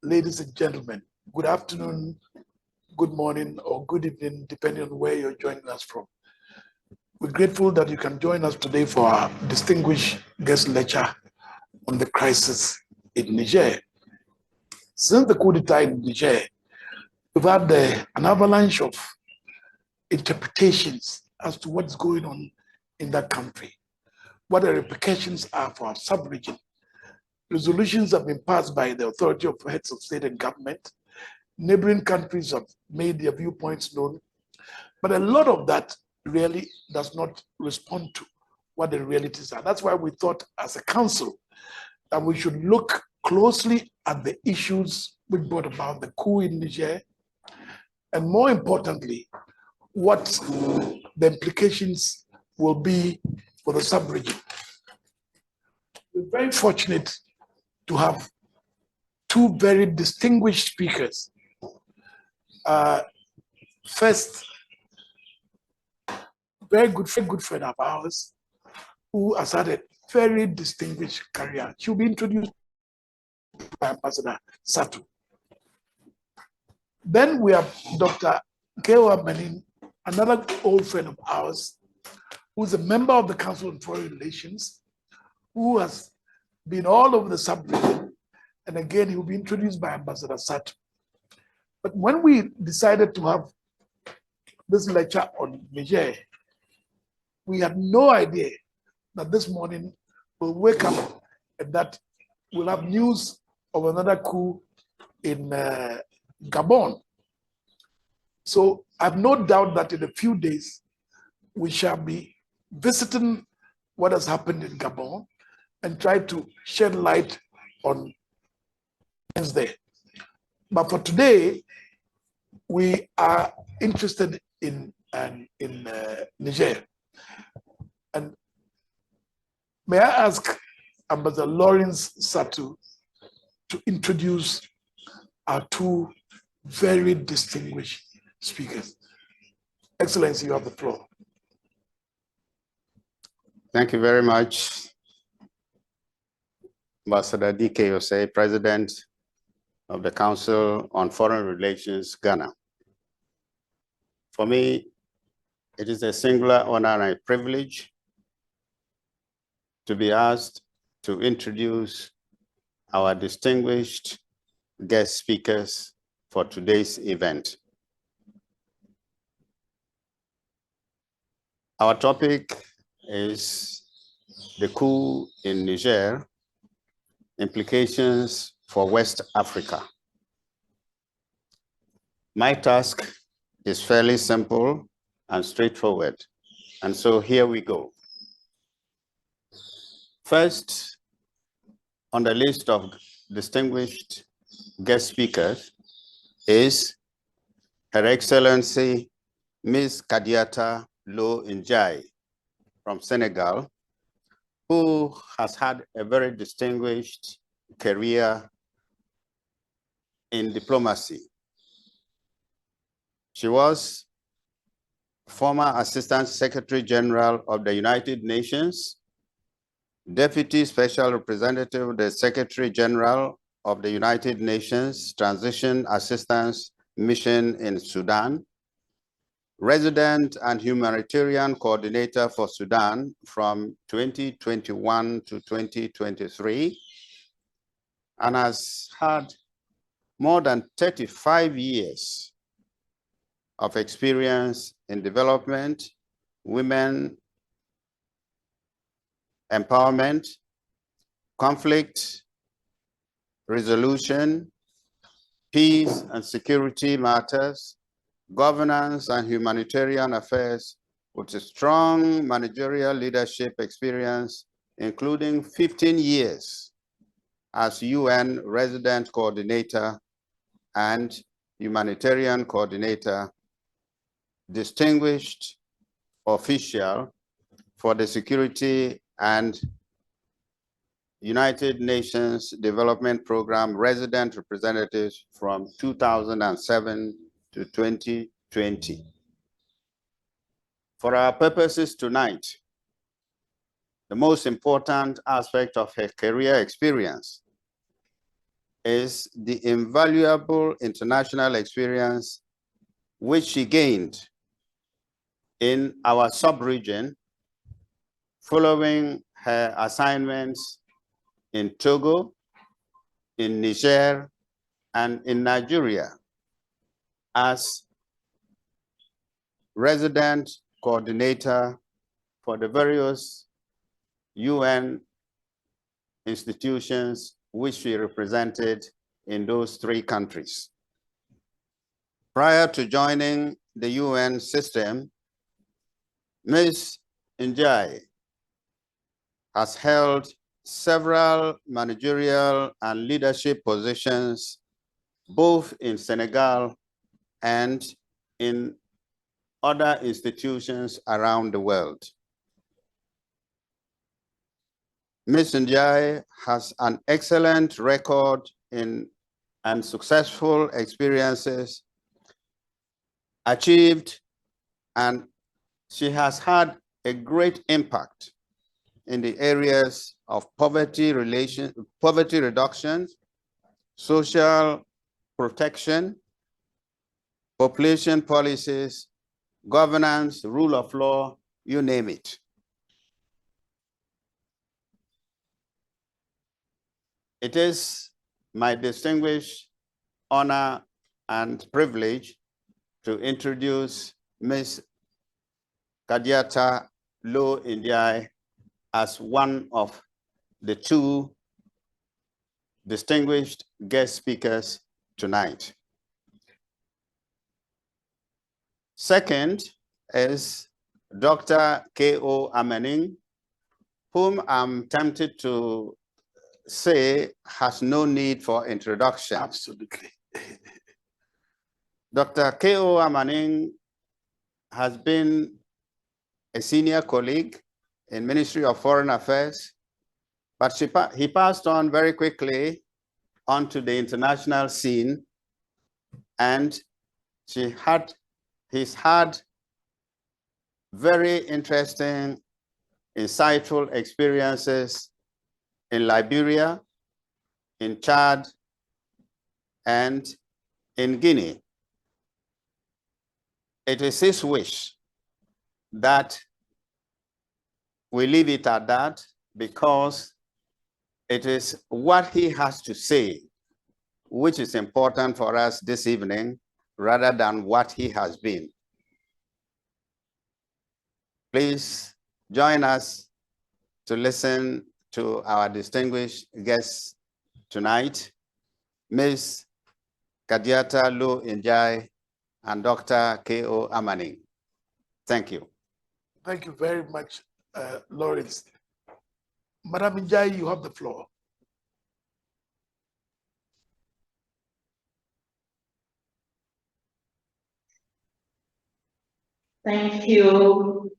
Ladies and gentlemen, good afternoon, good morning, or good evening, depending on where you're joining us from. We're grateful that you can join us today for our distinguished guest lecture on the crisis in Niger. Since the coup d'etat in Niger, we've had an avalanche of interpretations as to what's going on in that country, what the repercussions are for our sub-region. Resolutions have been passed by the authority of heads of state and government. Neighboring countries have made their viewpoints known, but a lot of that really does not respond to what the realities are. That's why we thought as a council that we should look closely at the issues which brought about the coup in Niger, and more importantly, what the implications will be for the sub-region. We're very fortunate to have two very distinguished speakers. First, very good friend of ours who has had a very distinguished career. She'll be introduced by Ambassador Satu. Then we have Dr. Kewa Benin, another old friend of ours, who's a member of the Council on Foreign Relations, who has been all over the sub-region, and again, he will be introduced by Ambassador Satu. But when we decided to have this lecture on Niger, we had no idea that this morning we'll wake up and that we'll have news of another coup in Gabon. So I have no doubt that in a few days, we shall be visiting what has happened in Gabon and try to shed light on things there. But for today, we are interested in Niger. And may I ask Ambassador Lawrence Satu to introduce our two very distinguished speakers. Excellency, you have the floor. Thank you very much, Ambassador D.K. Osei, President of the Council on Foreign Relations, Ghana. For me, it is a singular honor and a privilege to be asked to introduce our distinguished guest speakers for today's event. Our topic is the coup in Niger, implications for West Africa. My task is fairly simple and straightforward, and so here we go. First, on the list of distinguished guest speakers is Her Excellency Ms. Kadiata Lo Njai from Senegal, who has had a very distinguished career in diplomacy. She was former Assistant Secretary General of the United Nations, Deputy Special Representative of the Secretary General of the United Nations Transition Assistance Mission in Sudan, Resident and Humanitarian Coordinator for Sudan from 2021 to 2023, and has had more than 35 years of experience in development, women empowerment, conflict resolution, peace and security matters, governance and humanitarian affairs, with a strong managerial leadership experience, including 15 years as UN Resident Coordinator and Humanitarian Coordinator, distinguished official for the Security and United Nations Development Program Resident Representatives from 2007 to 2020. For our purposes tonight, the most important aspect of her career experience is the invaluable international experience which she gained in our sub-region following her assignments in Togo, in Niger, and in Nigeria as resident coordinator for the various UN institutions which she represented in those 3 countries. Prior to joining the UN system, Ms. Njai has held several managerial and leadership positions both in Senegal and in other institutions around the world. Ms. Njai has an excellent record in and successful experiences achieved, and she has had a great impact in the areas of poverty reduction, social protection, population policies, governance, rule of law, you name it. It is my distinguished honor and privilege to introduce Ms. Kadiata Lo Ndiaye as one of the 2 distinguished guest speakers tonight. Second is Dr. K.O. Amaning, whom I'm tempted to say has no need for introduction. Absolutely. Dr. K.O. Amaning has been a senior colleague in Ministry of Foreign Affairs, but he passed on very quickly onto the international scene, and he's had very interesting, insightful experiences in Liberia, in Chad, and in Guinea. It is his wish that we leave it at that, because it is what he has to say which is important for us this evening, rather than what he has been. Please join us to listen to our distinguished guests tonight, Ms. Kadiata Lo Ndiaye and Dr. K.O. Amaning. Thank you. Thank you very much, Lawrence. Madam Njai, you have the floor. Thank you,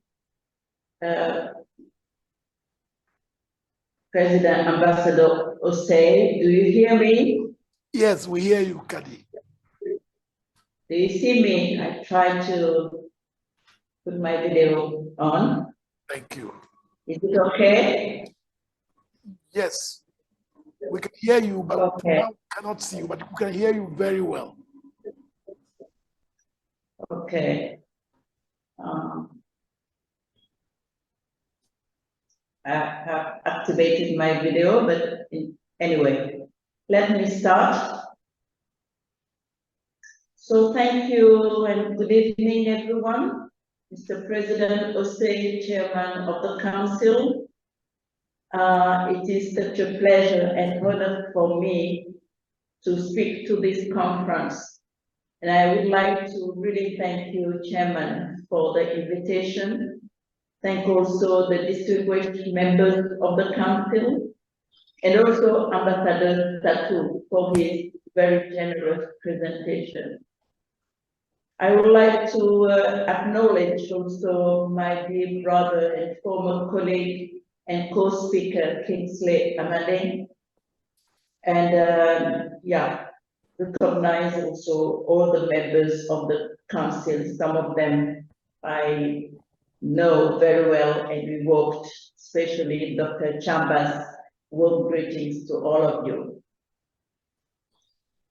President Ambassador Osei. Do you hear me? Yes, we hear you, Kadi. Do you see me? I try to put my video on. Thank you. Is it okay? Yes, we can hear you, but Okay. we cannot see you, but we can hear you very well. Okay. I have activated my video, but anyway, let me start. So thank you and good evening, everyone. Mr. President Osei, Chairman of the Council. It is such a pleasure and honor for me to speak to this conference. And I would like to really thank you, Chairman, for the invitation. Thank also the distinguished members of the Council, and also Ambassador Tatu for his very generous presentation. I would like to acknowledge also my dear brother and former colleague and co-speaker, Kingsley Amaling, and recognize also all the members of the Council. Some of them I know very well, and we worked, especially Dr. Chambers. Warm greetings to all of you.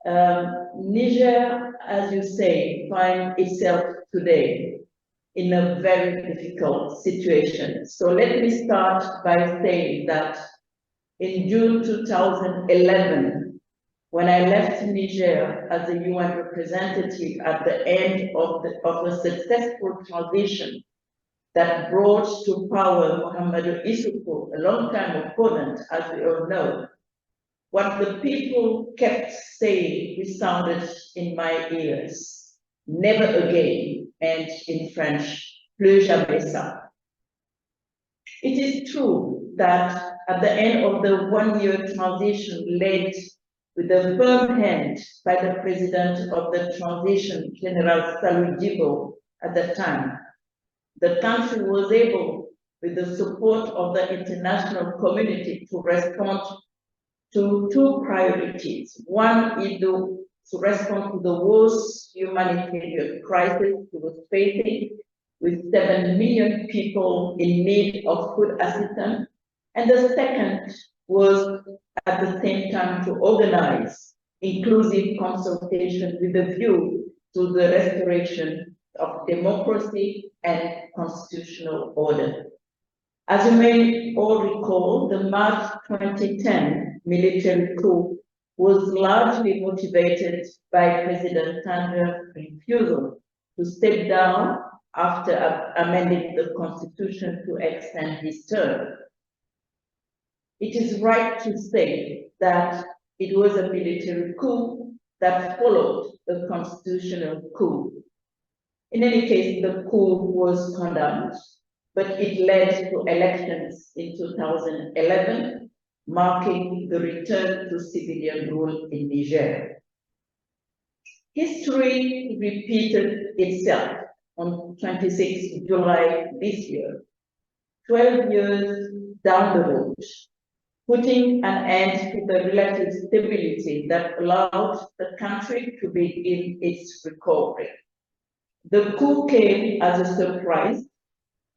Niger, as you say, finds itself today in a very difficult situation. So let me start by saying that in June 2011, when I left Niger as a UN representative at the end of a successful transition that brought to power Muhammadu Isufu, a long-time opponent, as we all know, what the people kept saying resounded in my ears: never again, and in French, plus jamais ça. It is true that at the end of the one-year transition led with a firm hand by the president of the transition, General Salou Djibo, at the time, the country was able, with the support of the international community, to respond to two priorities. One is to respond to the worst humanitarian crisis we was facing, with 7 million people in need of food assistance. And the second was at the same time to organize inclusive consultation with a view to the restoration of democracy and constitutional order. As you may all recall, the March 2010 military coup was largely motivated by President Tanger's refusal to step down after amending the constitution to extend his term. It is right to say that it was a military coup that followed a constitutional coup. In any case, the coup was condemned, but it led to elections in 2011, marking the return to civilian rule in Niger. History repeated itself on 26 July this year, 12 years down the road, putting an end to the relative stability that allowed the country to begin its recovery. The coup came as a surprise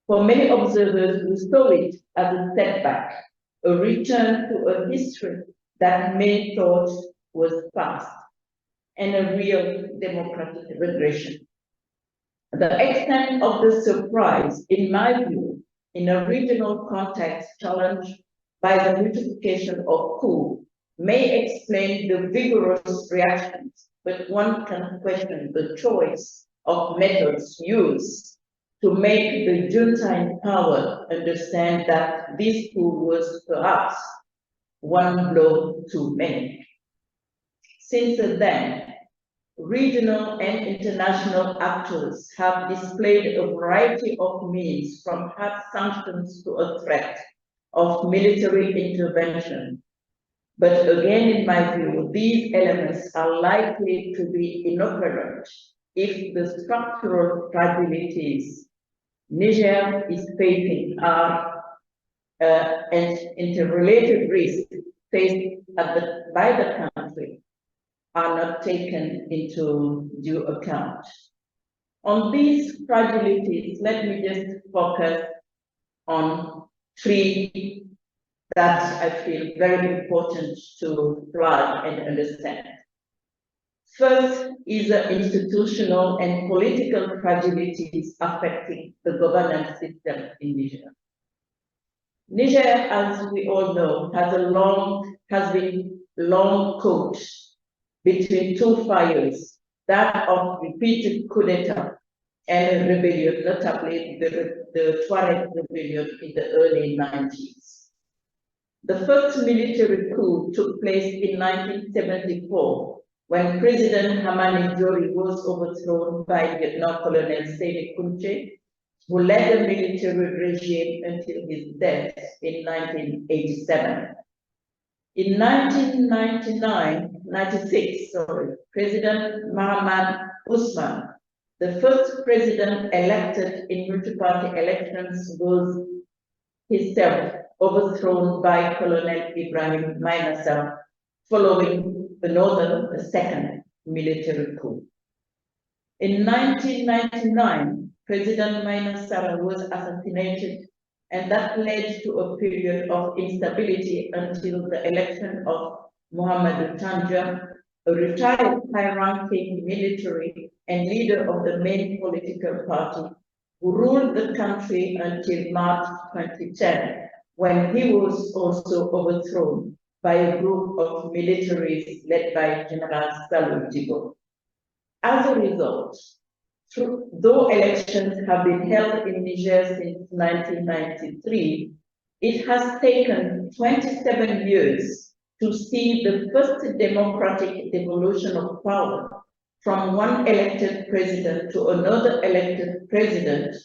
for many observers who saw it as a setback, a return to a history that many thought was past, and a real democratic regression. The extent of the surprise, in my view, in a regional context challenged by the multiplication of coup, may explain the vigorous reactions, but one can question the choice of methods used to make the junta in power understand that this coup was perhaps one blow too many. Since then, regional and international actors have displayed a variety of means, from hard sanctions to a threat of military intervention. But again, in my view, these elements are likely to be inoperant if the structural fragilities Niger is facing are and interrelated risks faced by the country are not taken into due account. On these fragilities, let me just focus on three that I feel very important to flag and understand. First is the institutional and political fragilities affecting the governance system in Niger. Niger, as we all know, has been long caught between two fires, that of repeated coup d'etat and rebellion, notably the Tuareg rebellion in the early 90s. The first military coup took place in 1974, when President Hamani Diori was overthrown by Vietnam Colonel Seni Kunche, who led the military regime until his death in 1987. In 1996, President Mahaman Usman, the first president elected in multi-party elections, was himself overthrown by Colonel Ibrahim Mainasar, following a second military coup. In 1999, President Mainasar was assassinated, and that led to a period of instability until the election of Muhammadu Tanja a retired high-ranking military and leader of the main political party, who ruled the country until March 2010, when he was also overthrown by a group of militaries led by General Salutigo. As a result, though elections have been held in Niger since 1993, it has taken 27 years to see the first democratic devolution of power from one elected president to another elected president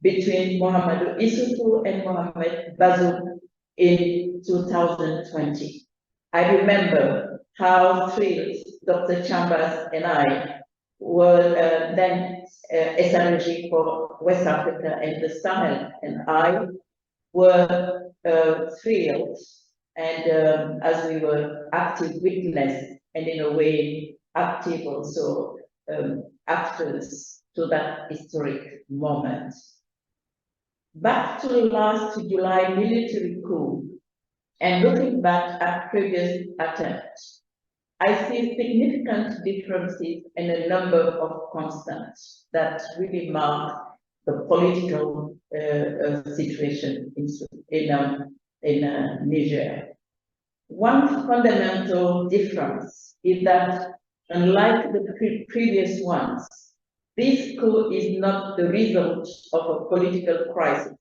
between Mohamedou Issoufou and Mohamed Bazoum in 2020. I remember how thrilled Dr. Chambers and I were then SRG for West Africa and the Sahel, and I were thrilled, and as we were active witness and in a way active also actors to that historic moment. Back to the last July military coup, and looking back at previous attempts, I see significant differences in a number of constants that really mark the political situation in Niger. One fundamental difference is that, unlike the previous ones, this coup is not the result of a political crisis,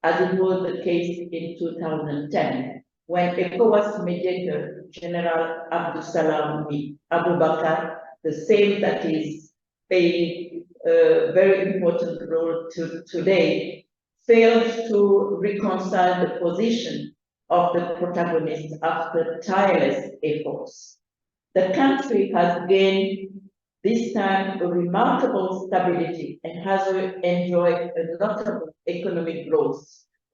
as it was the case in 2010, when ECOWAS mediator General Abdussalam Abubakar, the same that is playing a very important role today, failed to reconcile the position of the protagonists after tireless efforts. The country has gained this time a remarkable stability and has enjoyed a notable economic growth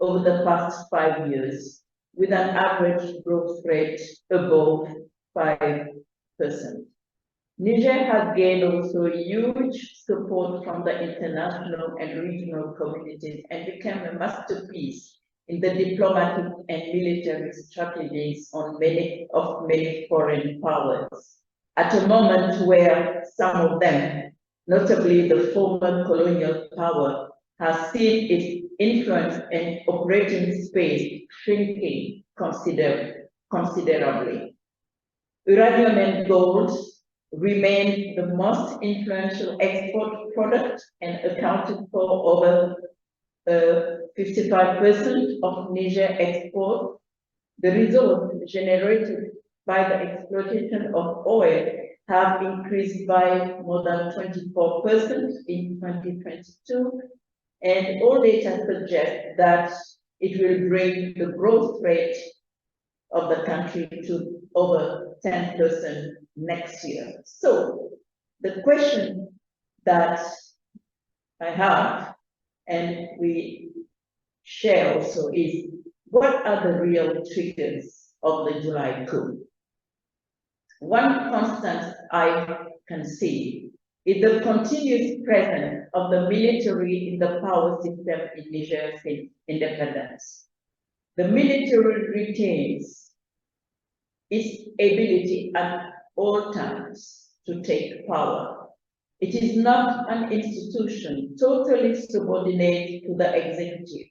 over the past 5 years, with an average growth rate above 5%. Niger has gained also huge support from the international and regional communities and became a masterpiece in the diplomatic and military strategies on many foreign powers, at a moment where some of them, notably the former colonial power, has seen its influence and operating space shrinking considerably. Uranium and gold remain the most influential export product and accounted for over 55% of Niger export. The results generated by the exploitation of oil have increased by more than 24% in 2022, and all data suggest that it will bring the growth rate of the country to over 10% next year. So the question that I have, and we share also, is what are the real triggers of the July coup? One constant I can see is the continuous presence of the military in the power system in Niger since independence. The military retains its ability at all times to take power. It is not an institution totally subordinate to the executive,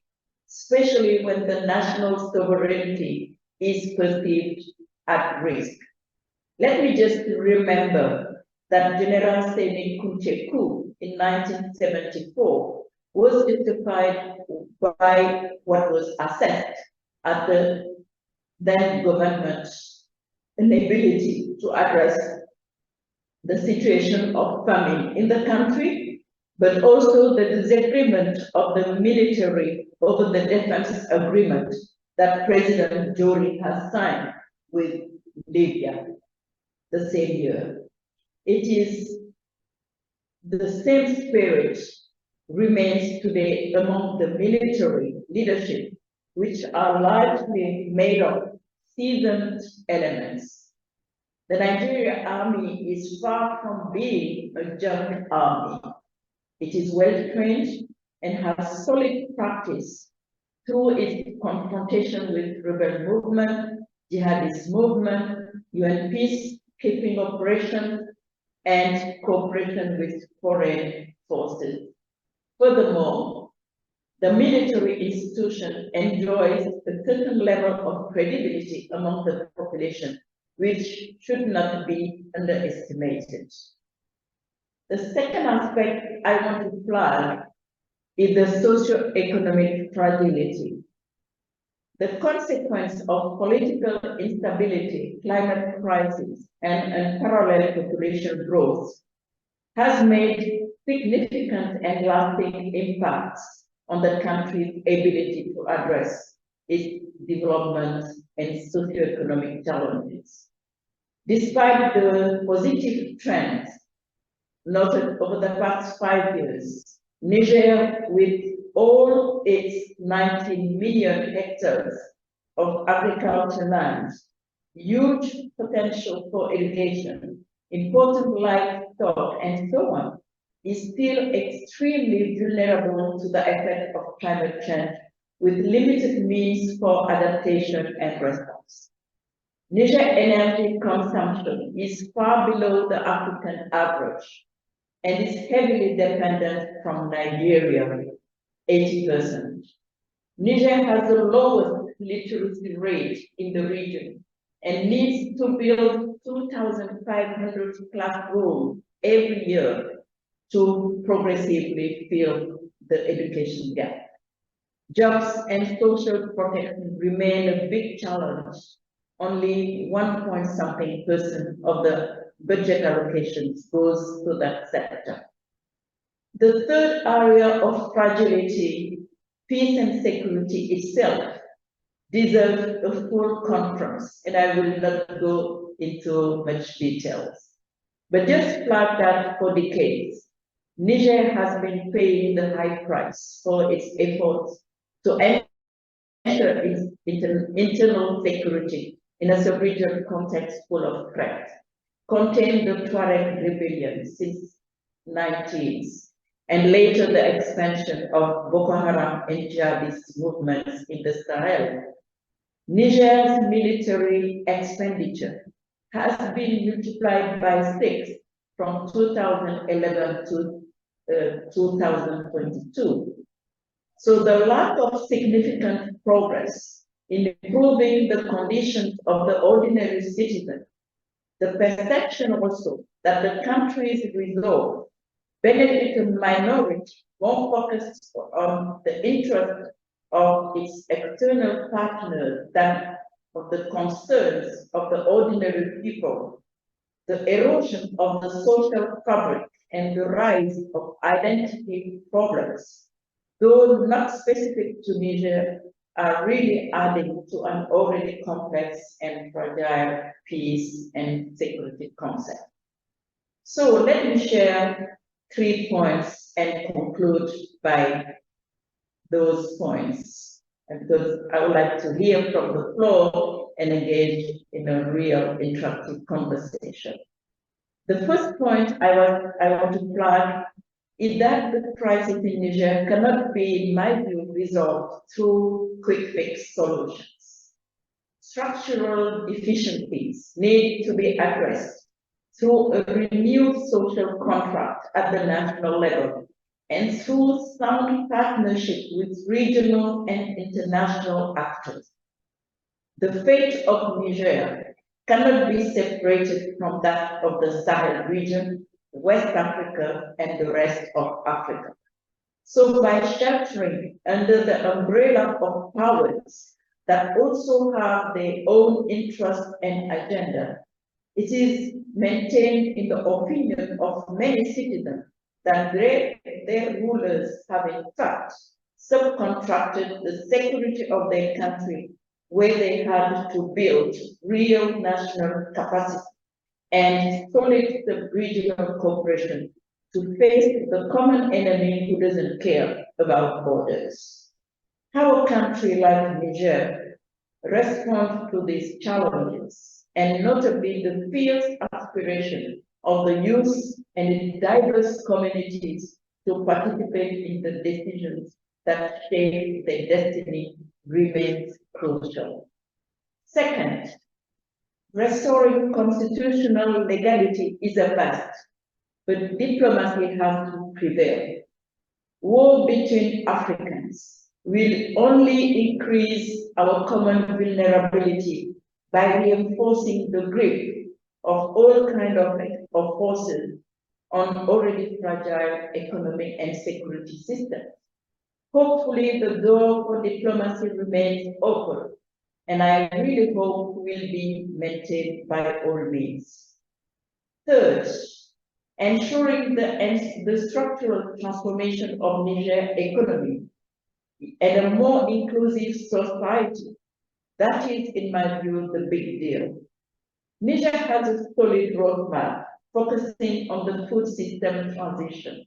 especially when the national sovereignty is perceived at risk. Let me just remember that General Seni Kunche coup in 1974 was justified by what was assessed as the then government's inability to address the situation of famine in the country, but also the disagreement of the military over the defense agreement that President Jory has signed with Libya the same year. It is the same spirit remains today among the military leadership, which are largely made of seasoned elements. The Nigerian army is far from being a young army. It is well trained and has solid practice through its confrontation with rebel movement, jihadist movement, UN peacekeeping operations, and cooperation with foreign forces. Furthermore, the military institution enjoys a certain level of credibility among the population, which should not be underestimated. The second aspect I want to flag is the socio-economic fragility. The consequence of political instability, climate crisis, and unparalleled population growth has made significant and lasting impacts on the country's ability to address its development and socio-economic challenges. Despite the positive trends noted over the past 5 years, Niger, with all its 19 million hectares of agricultural land, huge potential for irrigation, important livestock, and so on, is still extremely vulnerable to the effect of climate change, with limited means for adaptation and response. Niger energy consumption is far below the African average and is heavily dependent from Nigeria, 80%. Niger has the lowest literacy rate in the region and needs to build 2,500 classrooms every year to progressively fill the education gap. Jobs and social protection remain a big challenge. Only 1-point-something% of the budget allocations goes to that sector. The third area of fragility, peace and security itself, deserves a full conference, and I will not go into much details. But just flag that for decades, Niger has been paying the high price for its efforts to ensure its internal security in a sub-regional context full of threats, contain the Tuareg rebellion since 1990s, and later the expansion of Boko Haram and jihadist movements in the Sahel. Niger's military expenditure has been multiplied by 6 from 2011 to 2022. So the lack of significant progress in improving the conditions of the ordinary citizen, the perception also that the country's resolve benefit a minority more focused on the interest of its external partners than of the concerns of the ordinary people, the erosion of the social fabric and the rise of identity problems, though not specific to Niger, are really adding to an already complex and fragile peace and security concept. So let me share 3 points and conclude by those points, because I would like to hear from the floor and engage in a real interactive conversation. The first point I want to flag is that the crisis in Niger cannot be, in my view, resolved through quick fix solutions. Structural deficiencies need to be addressed through a renewed social contract at the national level and through sound partnership with regional and international actors. The fate of Niger cannot be separated from that of the Sahel region, West Africa, and the rest of Africa. So by sheltering under the umbrella of powers that also have their own interests and agenda, it is maintained in the opinion of many citizens that their rulers have in fact subcontracted the security of their country, where they had to build real national capacity and solid regional cooperation to face the common enemy who doesn't care about borders. How a country like Niger responds to these challenges, and notably the fierce aspiration of the youth and its diverse communities to participate in the decisions that shape their destiny, remains crucial. Second, Restoring constitutional legality is a must, but diplomacy has to prevail. War between Africans will only increase our common vulnerability by reinforcing the grip of all kinds of forces on already fragile economic and security systems. Hopefully, the door for diplomacy remains open, and I really hope will be maintained by all means. Third, ensuring the structural transformation of Niger economy and a more inclusive society. That is, in my view, the big deal. Niger has a solid roadmap focusing on the food system transition,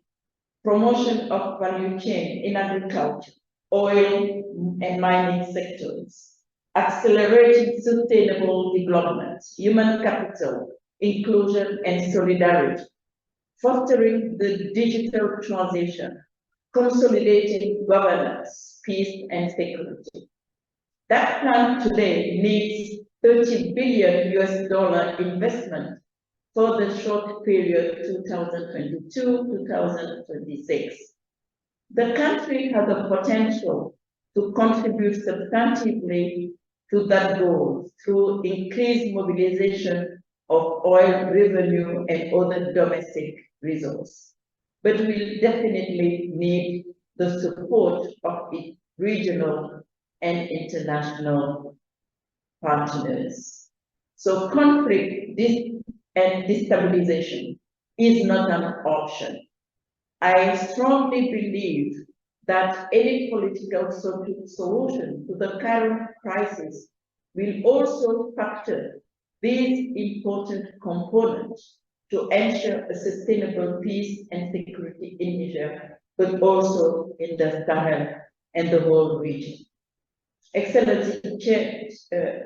promotion of value chain in agriculture, oil and mining sectors, accelerating sustainable development, human capital, inclusion and solidarity, fostering the digital transition, consolidating governance, peace and security. That plan today needs 30 billion US dollar investment for the short period 2022-2026. The country has the potential to contribute substantively to that goal through increased mobilization of oil revenue and other domestic resources. But we definitely need the support of its regional and international partners. So conflict and destabilization is not an option. I strongly believe that any political solution to the current crisis will also factor these important components to ensure a sustainable peace and security in Niger, but also in the Sahel and the whole region. Excellency Chair,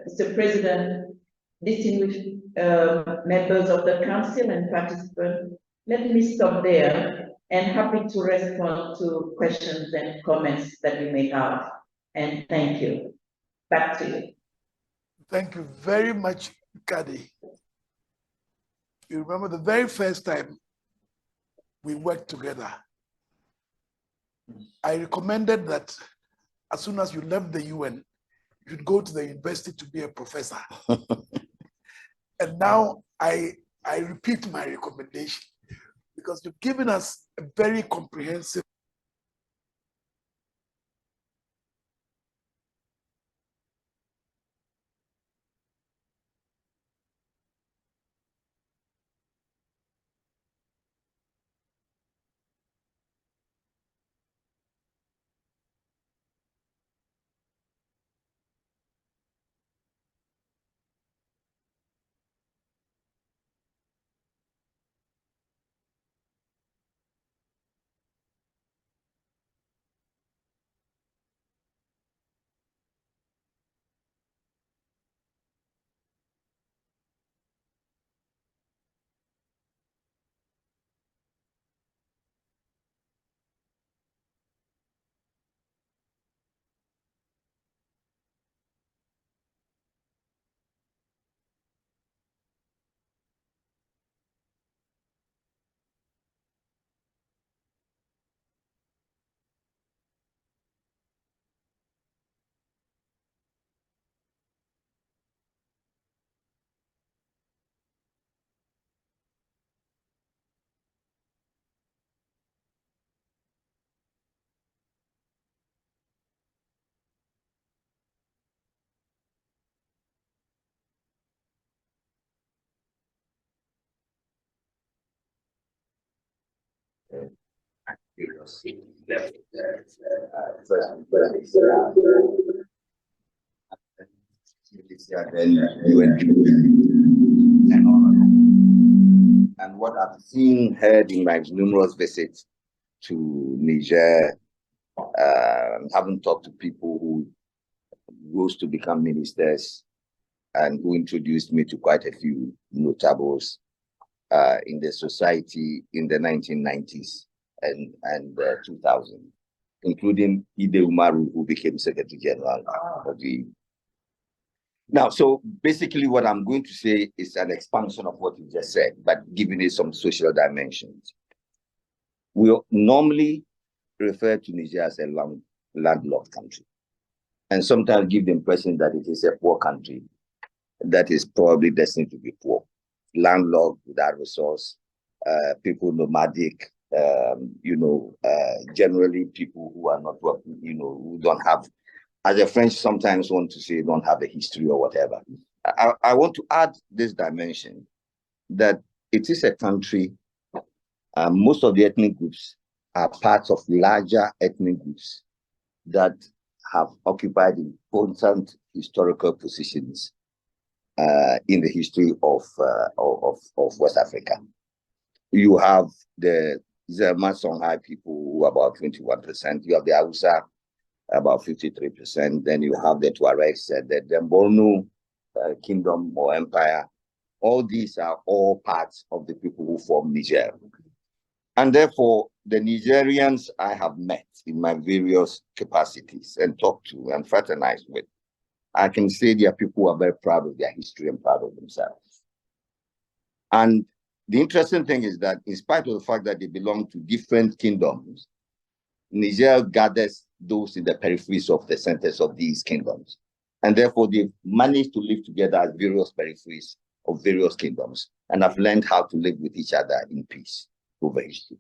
Mr. President, distinguished members of the Council and participants, let me stop there and happy to respond to questions and comments that you may have. And thank you. Back to you. Thank you very much, Kadi. You remember the very first time we worked together, I recommended that as soon as you left the UN, you should go to the university to be a professor. And now I repeat my recommendation because you've given us a very comprehensive and what I've seen, heard in my numerous visits to Niger, having talked to people who rose to become ministers and who introduced me to quite a few notables in the society in the 1990s and 2000, including Ide Umaru, who became Secretary General of the Now, so basically what I'm going to say is an expansion of what you just said, but giving it some social dimensions. We normally refer to Niger as a landlocked country, and sometimes give the impression that it is a poor country that is probably destined to be poor, landlocked without resource, people nomadic, generally people who are not working, who don't have, as the French sometimes want to say, don't have a history or whatever. I want to add this dimension that it is a country, most of the ethnic groups are parts of larger ethnic groups that have occupied important historical positions in the history of West Africa. You have the Zerma Songhai people who are about 21%. You have the Hausa, about 53%. Then you have the Tuaregs, the Borno kingdom or empire. All these are all parts of the people who form Niger. And therefore, the Nigerians I have met in my various capacities and talked to and fraternized with, I can say they are people who are very proud of their history and proud of themselves. And the interesting thing is that in spite of the fact that they belong to different kingdoms, Niger gathers those in the peripheries of the centers of these kingdoms. And therefore, they've managed to live together as various peripheries of various kingdoms and have learned how to live with each other in peace over history.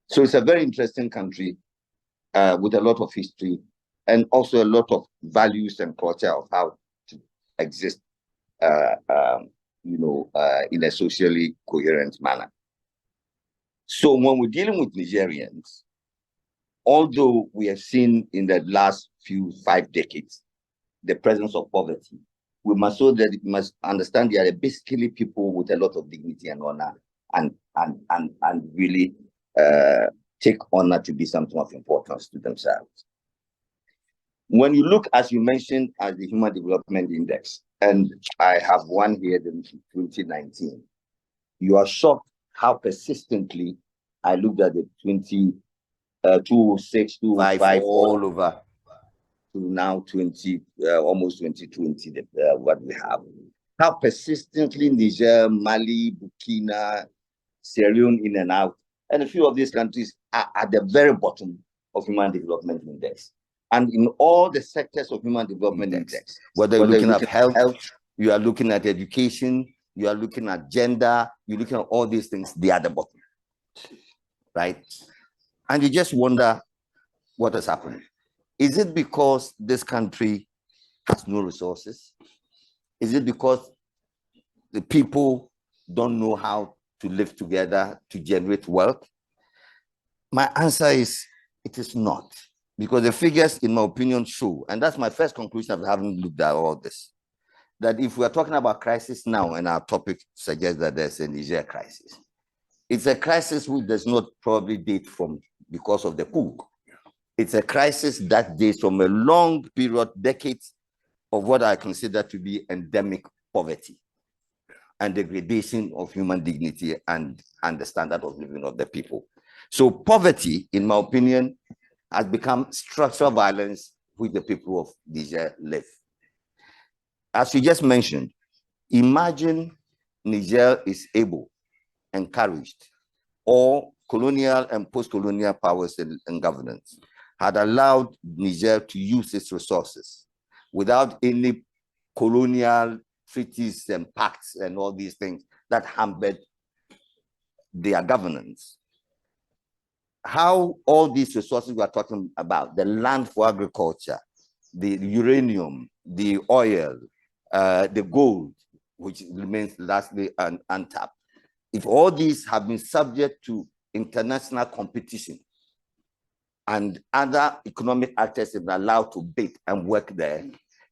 So it's a very interesting country with a lot of history and also a lot of values and culture of how to exist, in a socially coherent manner. So when we're dealing with Nigerians, although we have seen in the last 5 decades the presence of poverty, we must understand they are basically people with a lot of dignity and honor, and really take honor to be something of importance to themselves. When you look, as you mentioned, at the Human Development Index, and I have one here in 2019, you are shocked how persistently I looked at the 206, 205, all over to now 20, almost 2020, what we have. How persistently Niger, Mali, Burkina, Sierra Leone, in and out, and a few of these countries are at the very bottom of Human Development Index. And in all the sectors of Human Development Index, whether you're looking at health, you are looking at education, you are looking at gender, you're looking at all these things, they are at the bottom, right? And you just wonder what has happened. Is it because this country has no resources? Is it because the people don't know how to live together to generate wealth? My answer is, it is not. Because the figures, in my opinion, show, and that's my first conclusion of having looked at all this, that if we are talking about crisis now, and our topic suggests that there's a Niger crisis, it's a crisis which does not probably date from because of the coup. It's a crisis that dates from a long period, decades, of what I consider to be endemic poverty and degradation of human dignity and the standard of living of the people. So poverty, in my opinion, has become structural violence which the people of Niger live. As you just mentioned, imagine Niger is able, encouraged, or colonial and post-colonial powers and governance had allowed Niger to use its resources without any colonial treaties and pacts and all these things that hampered their governance. How all these resources we are talking about, the land for agriculture, the uranium, the oil, the gold, which remains lastly untapped, if all these have been subject to international competition and other economic actors have been allowed to bid and work there,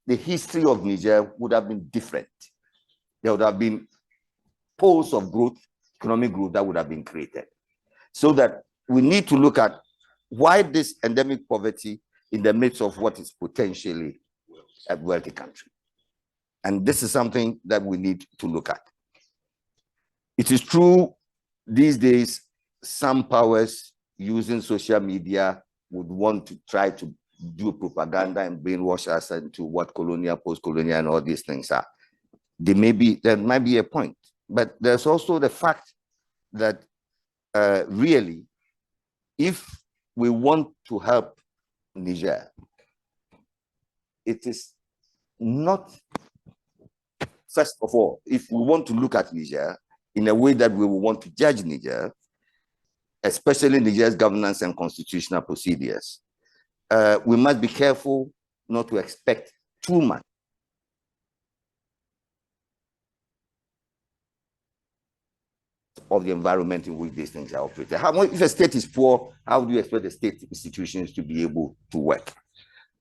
the history of Niger would have been different. There would have been poles of growth, economic growth that would have been created. So that we need to look at why this endemic poverty in the midst of what is potentially a wealthy country. And this is something that we need to look at. It is true these days, some powers using social media would want to try to do propaganda and brainwash us into what colonial, post-colonial, and all these things are. There might be a point, but there's also the fact that really, if we want to help Niger, it is not, first of all, if we want to look at Niger in a way that we will want to judge Niger, especially Niger's governance and constitutional procedures, we must be careful not to expect too much of the environment in which these things are operated. If a state is poor, how do you expect the state institutions to be able to work?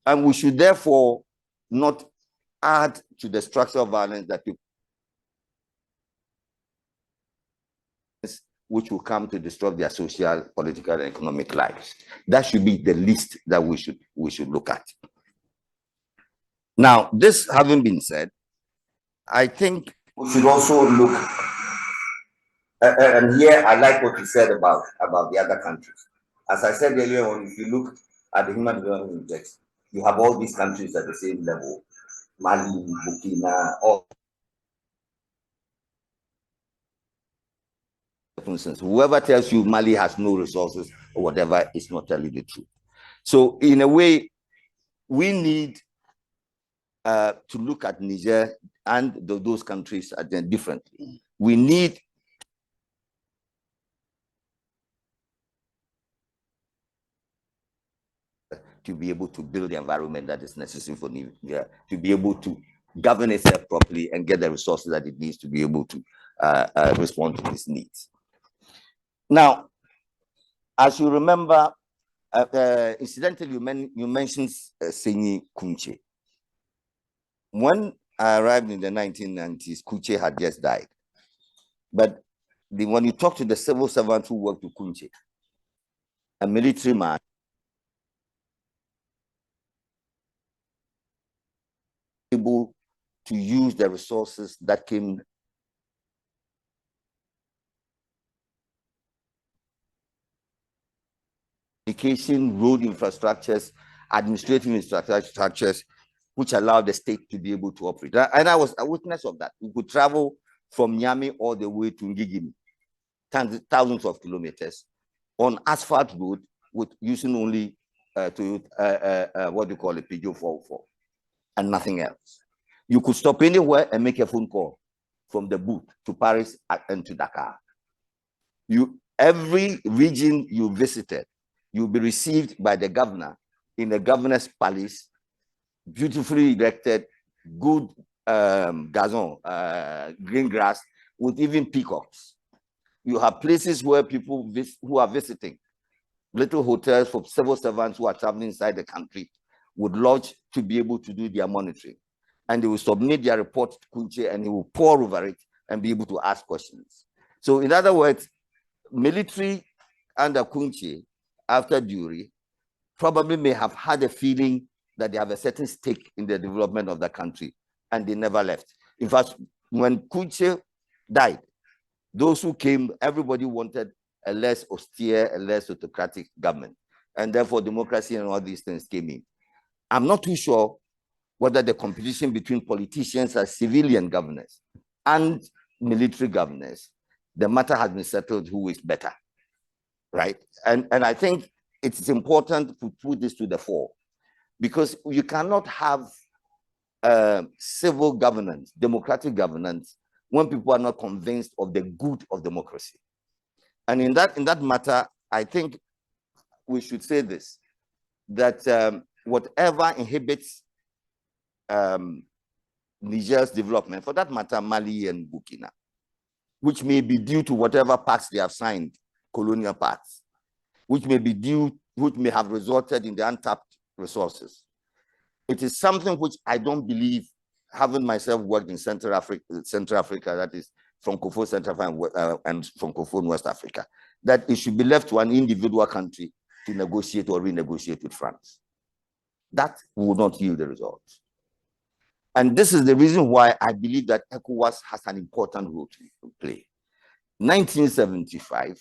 And we should therefore not add to the structural violence that people, which will come to disrupt their social, political, and economic lives. That should be the least that we should look at. Now, this having been said, I think we should also look, and here I like what you said about the other countries. As I said earlier on, if you look at the Human Development Index, you have all these countries at the same level, Mali, Burkina, all. For instance, whoever tells you Mali has no resources or whatever is not telling the truth. So in a way, we need to look at Niger and those countries differently. We need to be able to build the environment that is necessary for Niger to be able to govern itself properly and get the resources that it needs to be able to respond to its needs. Now, as you remember, incidentally, you mentioned Senyi Kunche. When I arrived in the 1990s, Kunche had just died. But when you talk to the civil servants who worked with Kunche, a military man, able to use the resources that came education, road infrastructures, administrative infrastructures, which allowed the state to be able to operate. And I was a witness of that. We could travel from Niamey all the way to Ngigimi, thousands of kilometers, on asphalt road with using only what do you call it, Peugeot 404, and nothing else. You could stop anywhere and make a phone call from the booth to Paris and to Dakar. Every region you visited, you'll be received by the governor in the governor's palace, beautifully erected, good gazon, green grass, with even peacocks. You have places where people who are visiting, little hotels for civil servants who are traveling inside the country would lodge to be able to do their monitoring. And they will submit their report to Kunche and he will pore over it and be able to ask questions. So in other words, military under Kunche, after Dury, probably may have had a feeling that they have a certain stake in the development of the country, and they never left. In fact, when Kunche died, those who came, everybody wanted a less austere, a less autocratic government, and therefore democracy and all these things came in. I'm not too sure whether the competition between politicians as civilian governors and military governors, the matter has been settled who is better, right? And I think it's important to put this to the fore, because you cannot have civil governance, democratic governance, when people are not convinced of the good of democracy. And in that matter, I think we should say this, that whatever inhibits Niger's development, for that matter, Mali and Burkina, which may be due to whatever pacts they have signed, colonial pacts, which may have resulted in the untapped resources. It is something which I don't believe, having myself worked in Central Africa, that is Francophone Central Africa and Francophone West Africa, that it should be left to an individual country to negotiate or renegotiate with France. That will not yield the results. And this is the reason why I believe that ECOWAS has an important role to play. 1975,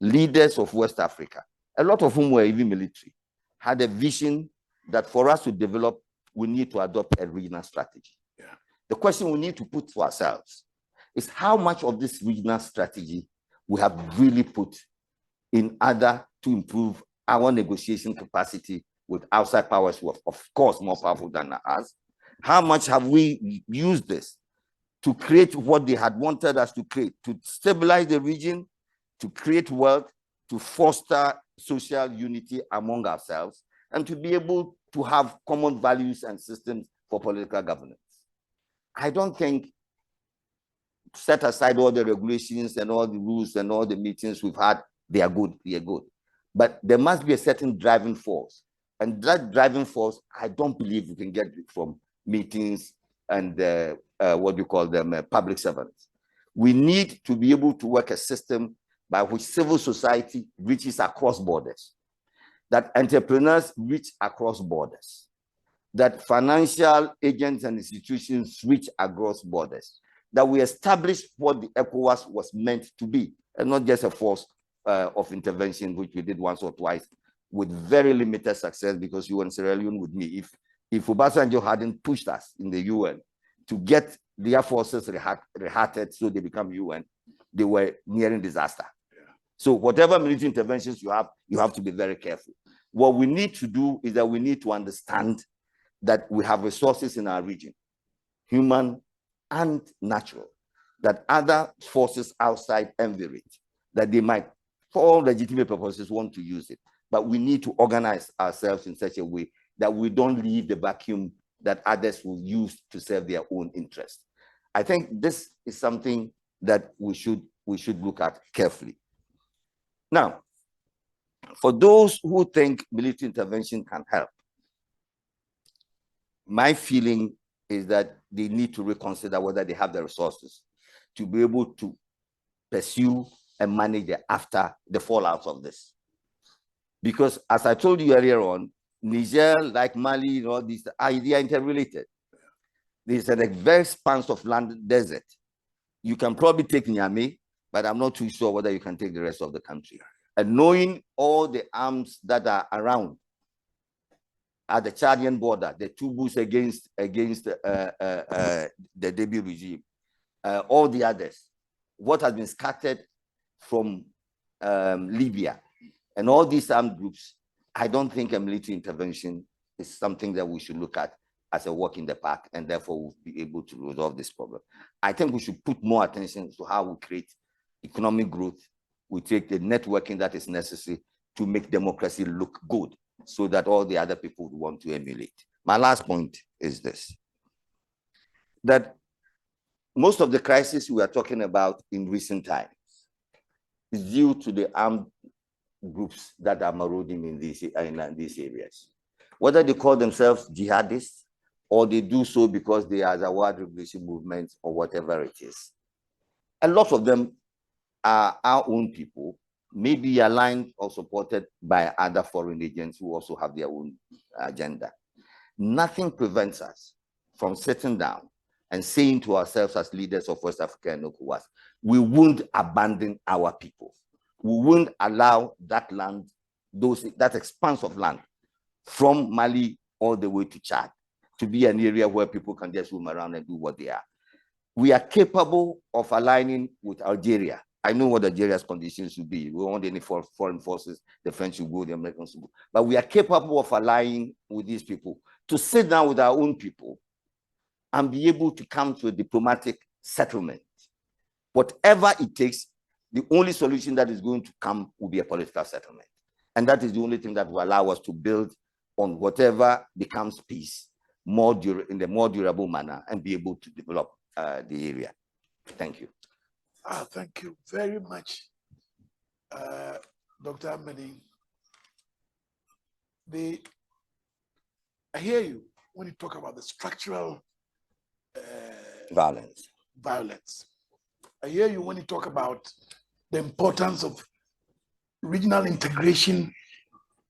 leaders of West Africa, a lot of whom were even military, had a vision that for us to develop, we need to adopt a regional strategy. Yeah. The question we need to put to ourselves is how much of this regional strategy we have really put in order to improve our negotiation capacity with outside powers who are, of course, more powerful than us. How much have we used this to create what they had wanted us to create, to stabilize the region, to create wealth, to foster social unity among ourselves, and to be able to have common values and systems for political governance? I don't think, set aside all the regulations and all the rules and all the meetings we've had, they are good, but there must be a certain driving force. And that driving force, I don't believe we can get it from meetings and what do you call them, public servants. We need to be able to work a system by which civil society reaches across borders, that entrepreneurs reach across borders, that financial agents and institutions reach across borders, that we establish what the ECOWAS was meant to be, and not just a force of intervention, which we did once or twice with very limited success, because you were in Sierra Leone with me. If Obasanjo hadn't pushed us in the UN to get their forces rehearted so they become UN, they were nearing disaster. Yeah. So whatever military interventions you have to be very careful. What we need to do is that we need to understand that we have resources in our region, human and natural, that other forces outside envy it, that they might, for all legitimate purposes, want to use it. But we need to organize ourselves in such a way that we don't leave the vacuum that others will use to serve their own interests. I think this is something that we should look at carefully. Now, for those who think military intervention can help, my feeling is that they need to reconsider whether they have the resources to be able to pursue and manage after the fallout of this. Because as I told you earlier on, Niger, like Mali, all these, they are interrelated. There's a very expanse of land desert. You can probably take Niamey, but I'm not too sure whether you can take the rest of the country. And knowing all the arms that are around at the Chadian border, the two booths against the Déby regime, all the others, what has been scattered from Libya, and all these armed groups, I don't think a military intervention is something that we should look at as a walk in the park, and therefore we'll be able to resolve this problem. I think we should put more attention to how we create economic growth. We take the networking that is necessary to make democracy look good, so that all the other people would want to emulate. My last point is this, that most of the crises we are talking about in recent times is due to the armed groups that are marauding in these areas. Whether they call themselves jihadists or they do so because they are the world revolution movement or whatever it is. A lot of them are our own people, maybe aligned or supported by other foreign agents who also have their own agenda. Nothing prevents us from sitting down and saying to ourselves as leaders of West Africa and ECOWAS, we won't abandon our people. We won't allow that land, that expanse of land from Mali all the way to Chad to be an area where people can just roam around and do what they are. We are capable of aligning with Algeria. I know what Algeria's conditions should be. We don't want any foreign forces, the French will go, the Americans will go. But we are capable of aligning with these people to sit down with our own people and be able to come to a diplomatic settlement. Whatever it takes, the only solution that is going to come will be a political settlement. And that is the only thing that will allow us to build on whatever becomes peace in a more durable manner and be able to develop the area. Thank you. Thank you very much, Dr. Ameni. I hear you when you talk about the structural violence. I hear you when you talk about the importance of regional integration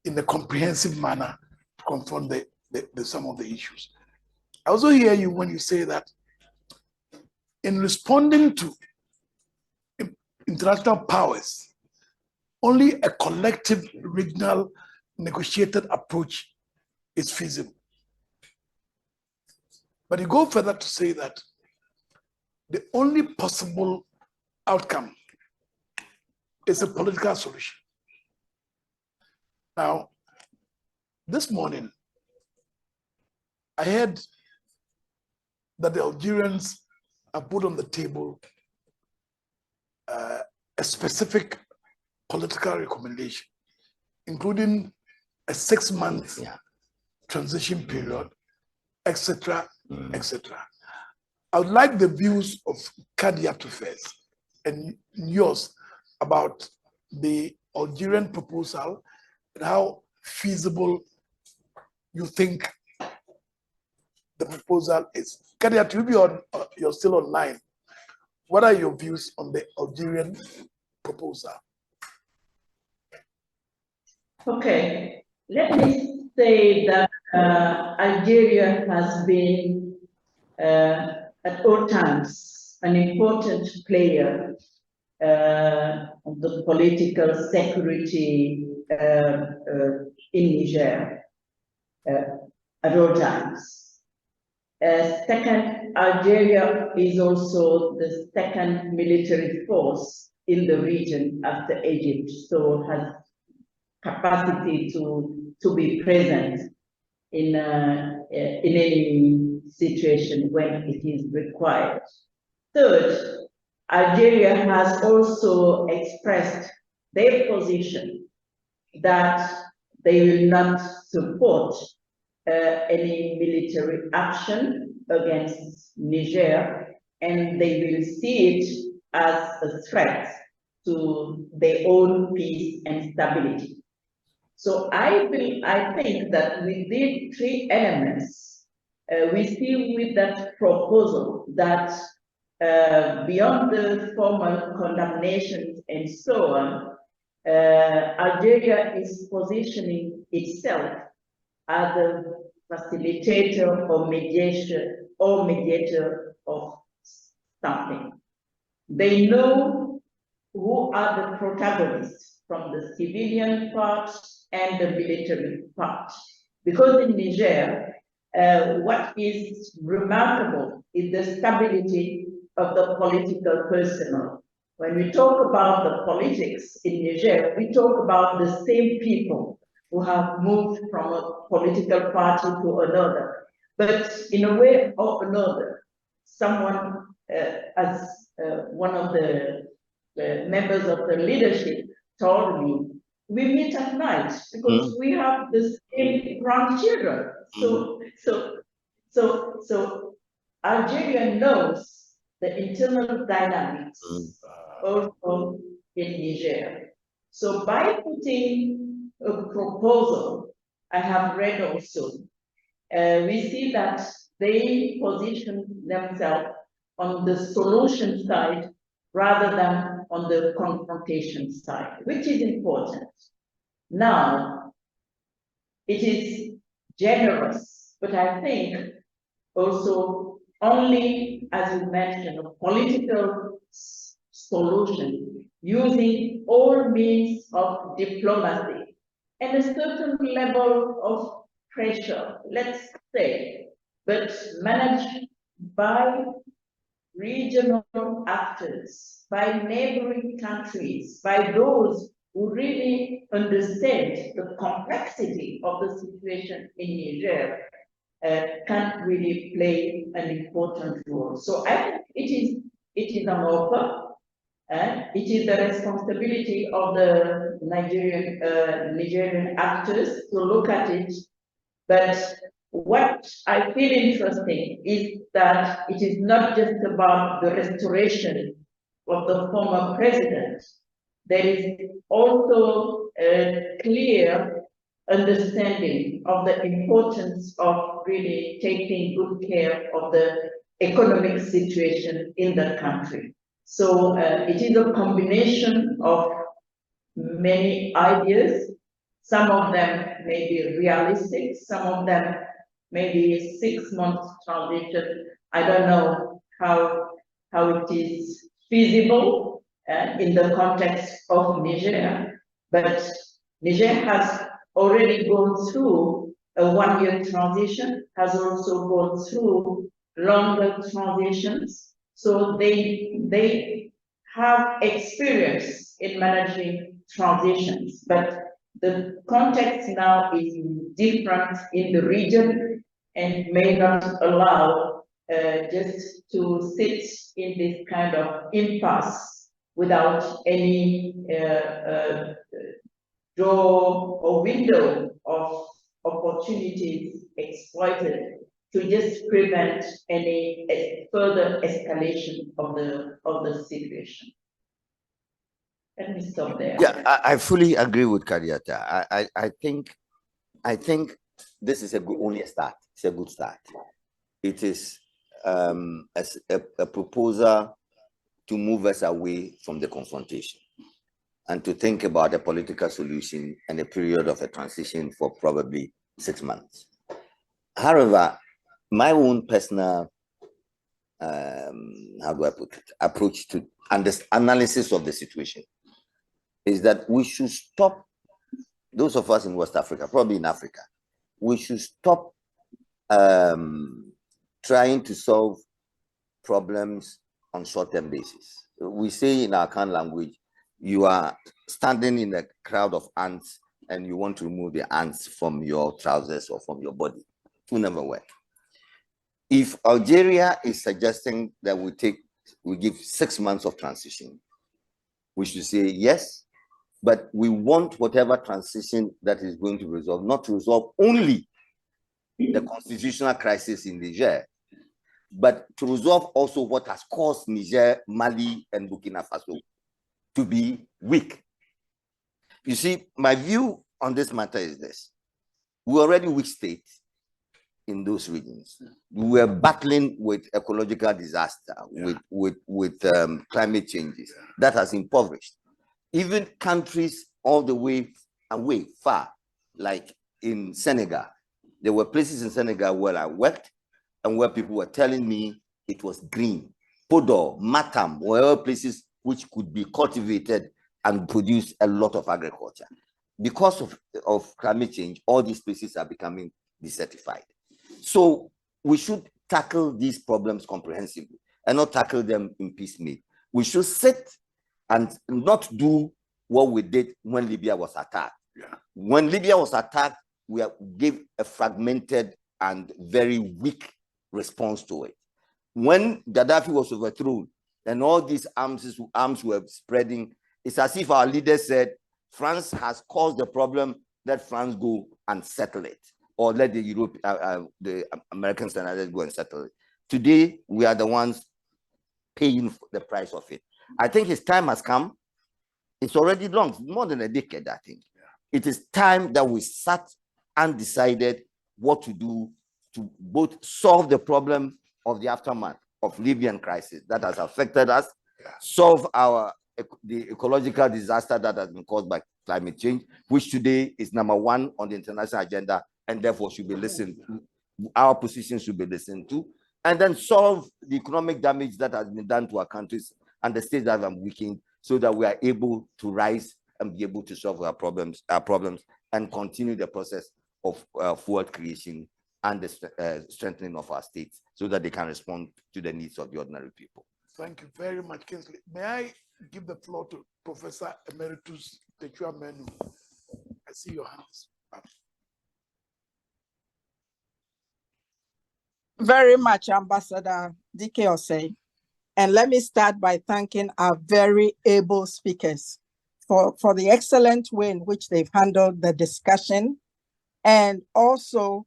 in a comprehensive manner to confront some of the issues. I also hear you when you say that in responding to international powers, only a collective regional negotiated approach is feasible. But you go further to say that the only possible outcome is a political solution. Now, this morning, I heard that the Algerians have put on the table a specific political recommendation, including a 6-month transition period, etc., etc. I would like the views of Kadiatu first and yours about the Algerian proposal and how feasible you think the proposal is. Kadiatu, you're still online. What are your views on the Algerian proposal? Okay, let me say that Algeria has been at all times an important player of the political security in Niger at all times. Second, Algeria is also the second military force in the region after Egypt, so has capacity to be present in any situation when it is required. Third, Algeria has also expressed their position that they will not support any military action against Niger, and they will see it as a threat to their own peace and stability. So I think that with these 3 elements, we see with that proposal that beyond the formal condemnations and so on, Algeria is positioning itself as a facilitator or mediator of something. They know who are the protagonists from the civilian part and the military part. Because in Niger, what is remarkable is the stability of the political personnel. When we talk about the politics in Niger, we talk about the same people who have moved from a political party to another. But in a way or another, someone, as one of the members of the leadership told me, we meet at night because we have the same grandchildren. So Algeria knows the internal dynamics also in Niger. So by putting a proposal, I have read also, we see that they position themselves on the solution side rather than on the confrontation side, which is important. Now, it is generous, but I think also only, as you mentioned, a political solution using all means of diplomacy and a certain level of pressure, let's say, but managed by regional actors, by neighboring countries, by those who really understand the complexity of the situation in Niger, can really play an important role. So I think it is an offer. It is the responsibility of the Nigerian actors to look at it. But what I feel interesting is that it is not just about the restoration of the former president. There is also a clear understanding of the importance of really taking good care of the economic situation in the country. So it is a combination of many ideas. Some of them may be realistic, some of them may be 6 months transition. I don't know how it is feasible in the context of Niger, but Niger has already gone through a one-year transition, has also gone through longer transitions. So they have experience in managing transitions, but the context now is different in the region and may not allow just to sit in this kind of impasse without any door or window of opportunities exploited to just prevent any further escalation of the situation. Let me stop there. Yeah, I fully agree with Kadiata. I think this is only a start. It's a good start. It is a proposal to move us away from the confrontation and to think about a political solution and a period of a transition for probably 6 months. However, my own personal, how do I put it, approach to analysis of the situation is that we should stop, those of us in West Africa, probably in Africa, we should stop trying to solve problems on short-term basis. We say in our Kan language, you are standing in a crowd of ants and you want to remove the ants from your trousers or from your body. It will never work. If Algeria is suggesting that we give 6 months of transition, we should say yes, but we want whatever transition that is going to resolve, not to resolve only the constitutional crisis in Niger, but to resolve also what has caused Niger, Mali, and Burkina Faso to be weak. You see, my view on this matter is this. We're already weak states in those regions. We were battling with ecological disaster, with climate changes that has impoverished. Even countries all the way away, far, like in Senegal, there were places in Senegal where I worked and where people were telling me it was green. Podor, Matam, were places which could be cultivated and produce a lot of agriculture. Because of climate change, all these places are becoming desertified. So we should tackle these problems comprehensively and not tackle them in piecemeal. We should sit and not do what we did when Libya was attacked. When Libya was attacked, we gave a fragmented and very weak response to it. When Gaddafi was overthrown and all these arms were spreading, it's as if our leaders said, France has caused the problem, let France go and settle it, or let the American standards go and settle it. Today, we are the ones paying the price of it. I think his time has come. It's already long, more than a decade, I think. It is time that we sat and decided what to do to both solve the problem of the aftermath of Libyan crisis that has affected us, solve the ecological disaster that has been caused by climate change, which today is #1 on the international agenda and therefore should be listened to. Our position should be listened to, and then solve the economic damage that has been done to our countries and the states that have weakened, so that we are able to rise and be able to solve our problems and continue the process of forward creation and the strengthening of our states so that they can respond to the needs of the ordinary people. Thank you very much, Kingsley. May I give the floor to Professor Emeritus Techua Menu? I see your hands up. Very much, Ambassador DK Osei. And let me start by thanking our very able speakers for the excellent way in which they've handled the discussion and also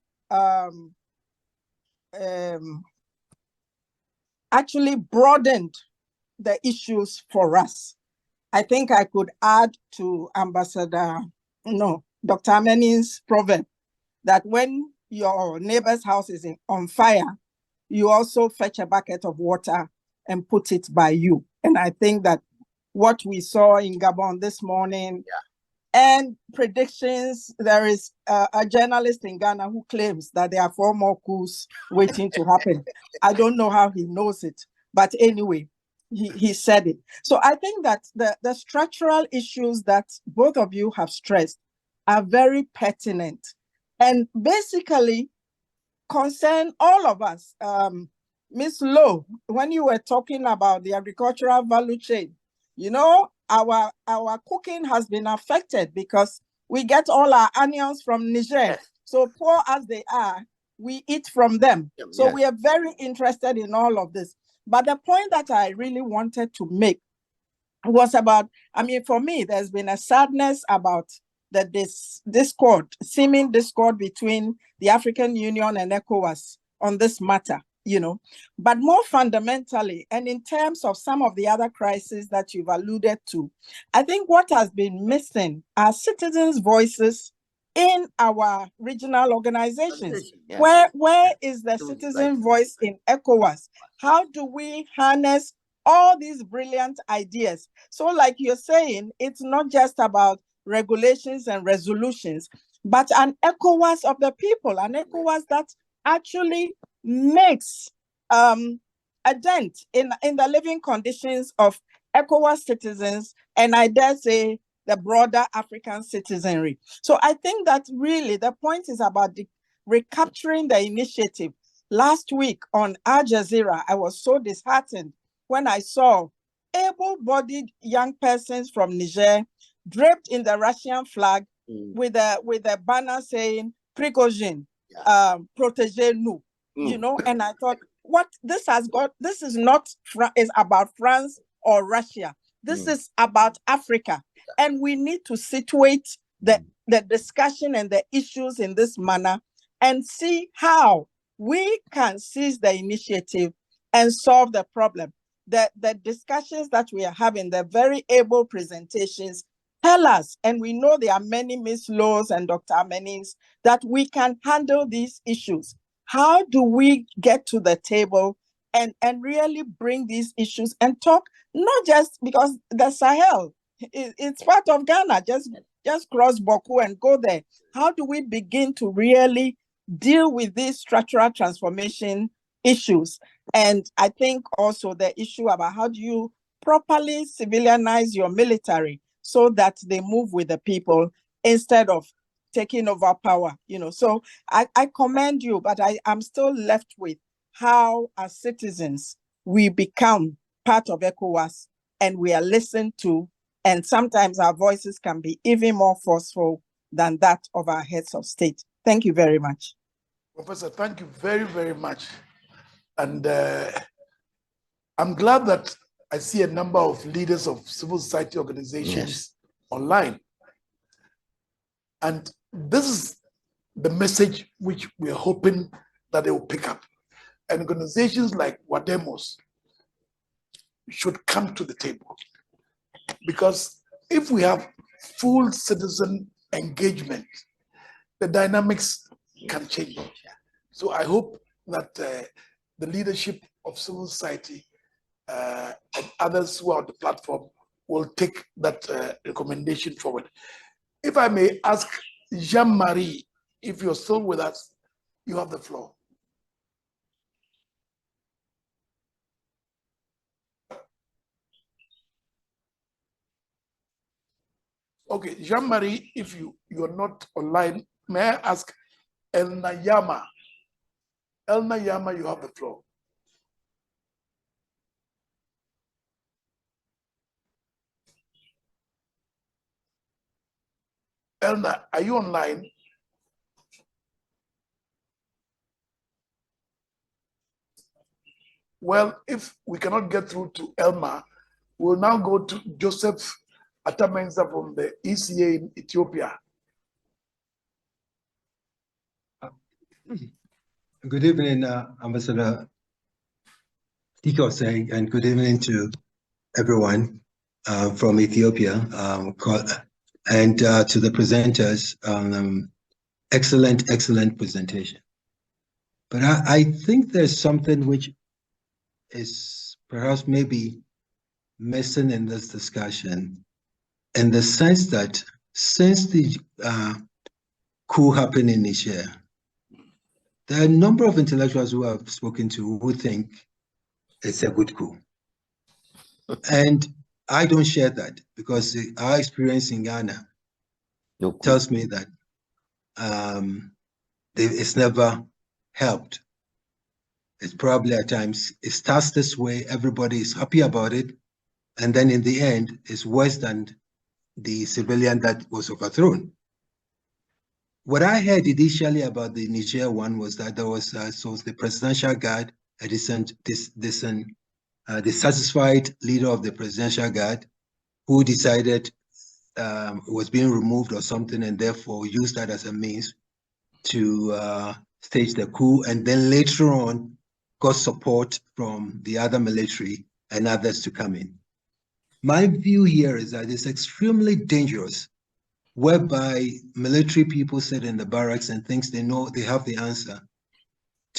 actually broadened the issues for us. I think I could add to Dr. Amenin's proverb that when your neighbor's house is on fire, you also fetch a bucket of water and put it by you. And I think that what we saw in Gabon this morning and predictions, there is a journalist in Ghana who claims that there are 4 more coups waiting to happen. I don't know how he knows it, but anyway, he said it. So I think that the structural issues that both of you have stressed are very pertinent and basically concern all of us. Ms. Lowe, when you were talking about the agricultural value chain, you know, our cooking has been affected because we get all our onions from Niger. Yes. So poor as they are, we eat from them. So Yes. we are very interested in all of this. But the point that I really wanted to make was about, I mean, for me, there's been a sadness about this seeming discord between the African Union and ECOWAS on this matter, you know. But more fundamentally, and in terms of some of the other crises that you've alluded to, I think what has been missing are citizens' voices in our regional organizations. Yeah. Where is the citizen voice in ECOWAS? How do we harness all these brilliant ideas? So like you're saying, it's not just about regulations and resolutions, but an ECOWAS of the people, an ECOWAS that actually makes a dent in the living conditions of ECOWAS citizens, and I dare say the broader African citizenry. So I think that really the point is about recapturing the initiative. Last week on Al Jazeera, I was so disheartened when I saw able-bodied young persons from Niger draped in the Russian flag with a banner saying Prigozhin, protégez-nous, you know, and I thought, what this has got, this is not is about France or Russia. This is about Africa. And we need to situate the discussion and the issues in this manner and see how we can seize the initiative and solve the problem. The discussions that we are having, the very able presentations, tell us, and we know there are many Ms. Lowe's and Dr. Amenis, that we can handle these issues. How do we get to the table and really bring these issues and talk, not just because the Sahel, it's part of Ghana, just cross Boku and go there. How do we begin to really deal with these structural transformation issues? And I think also the issue about how do you properly civilianize your military so that they move with the people instead of taking over power, you know. So I commend you, but I'm still left with how as citizens we become part of ECOWAS and we are listened to, and sometimes our voices can be even more forceful than that of our heads of state. Thank you very much. Professor, thank you very, very much. And I'm glad that I see a number of leaders of civil society organizations online. And this is the message which we're hoping that they will pick up. And organizations like Wademos should come to the table. Because if we have full citizen engagement, the dynamics can change. So I hope that the leadership of civil society and others who are on the platform will take that recommendation forward. If I may ask Jean-Marie, if you're still with us, you have the floor. Okay, Jean-Marie, if you're not online, may I ask Elna Yama? Elna Yama, you have the floor. Elna, are you online? Well, if we cannot get through to Elma, we'll now go to Joseph Atamenza from the ECA in Ethiopia. Good evening, Ambassador Tikoseng, and good evening to everyone from Ethiopia, and to the presenters. Excellent presentation. But I think there's something which is perhaps maybe missing in this discussion, in the sense that since the coup happened in Niger, there are a number of intellectuals who I've spoken to who think it's a good coup. And I don't share that, because our experience in Ghana tells me that It's never helped. It's probably at times, it starts this way, everybody is happy about it, and then in the end, it's worse than the civilian that was overthrown. What I heard initially about the Niger one was that there was the presidential guard, a dissatisfied leader of the presidential guard who decided was being removed or something, and therefore used that as a means to stage the coup, and then later on got support from the other military and others to come in. My view here is that it's extremely dangerous, whereby military people sit in the barracks and thinks they know they have the answer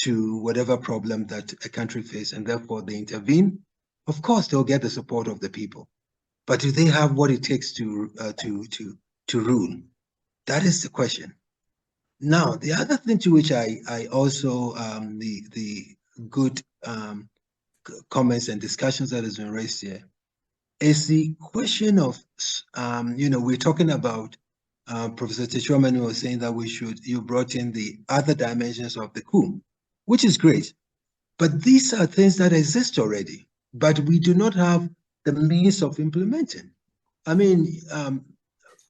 to whatever problem that a country faces, and therefore they intervene. Of course, they'll get the support of the people, but do they have what it takes to rule? That is the question. Now, the other thing to which I also the good comments and discussions that has been raised here is the question of we're talking about Professor Techuamani was saying that you brought in the other dimensions of the coup, which is great, but these are things that exist already, but we do not have the means of implementing. I mean,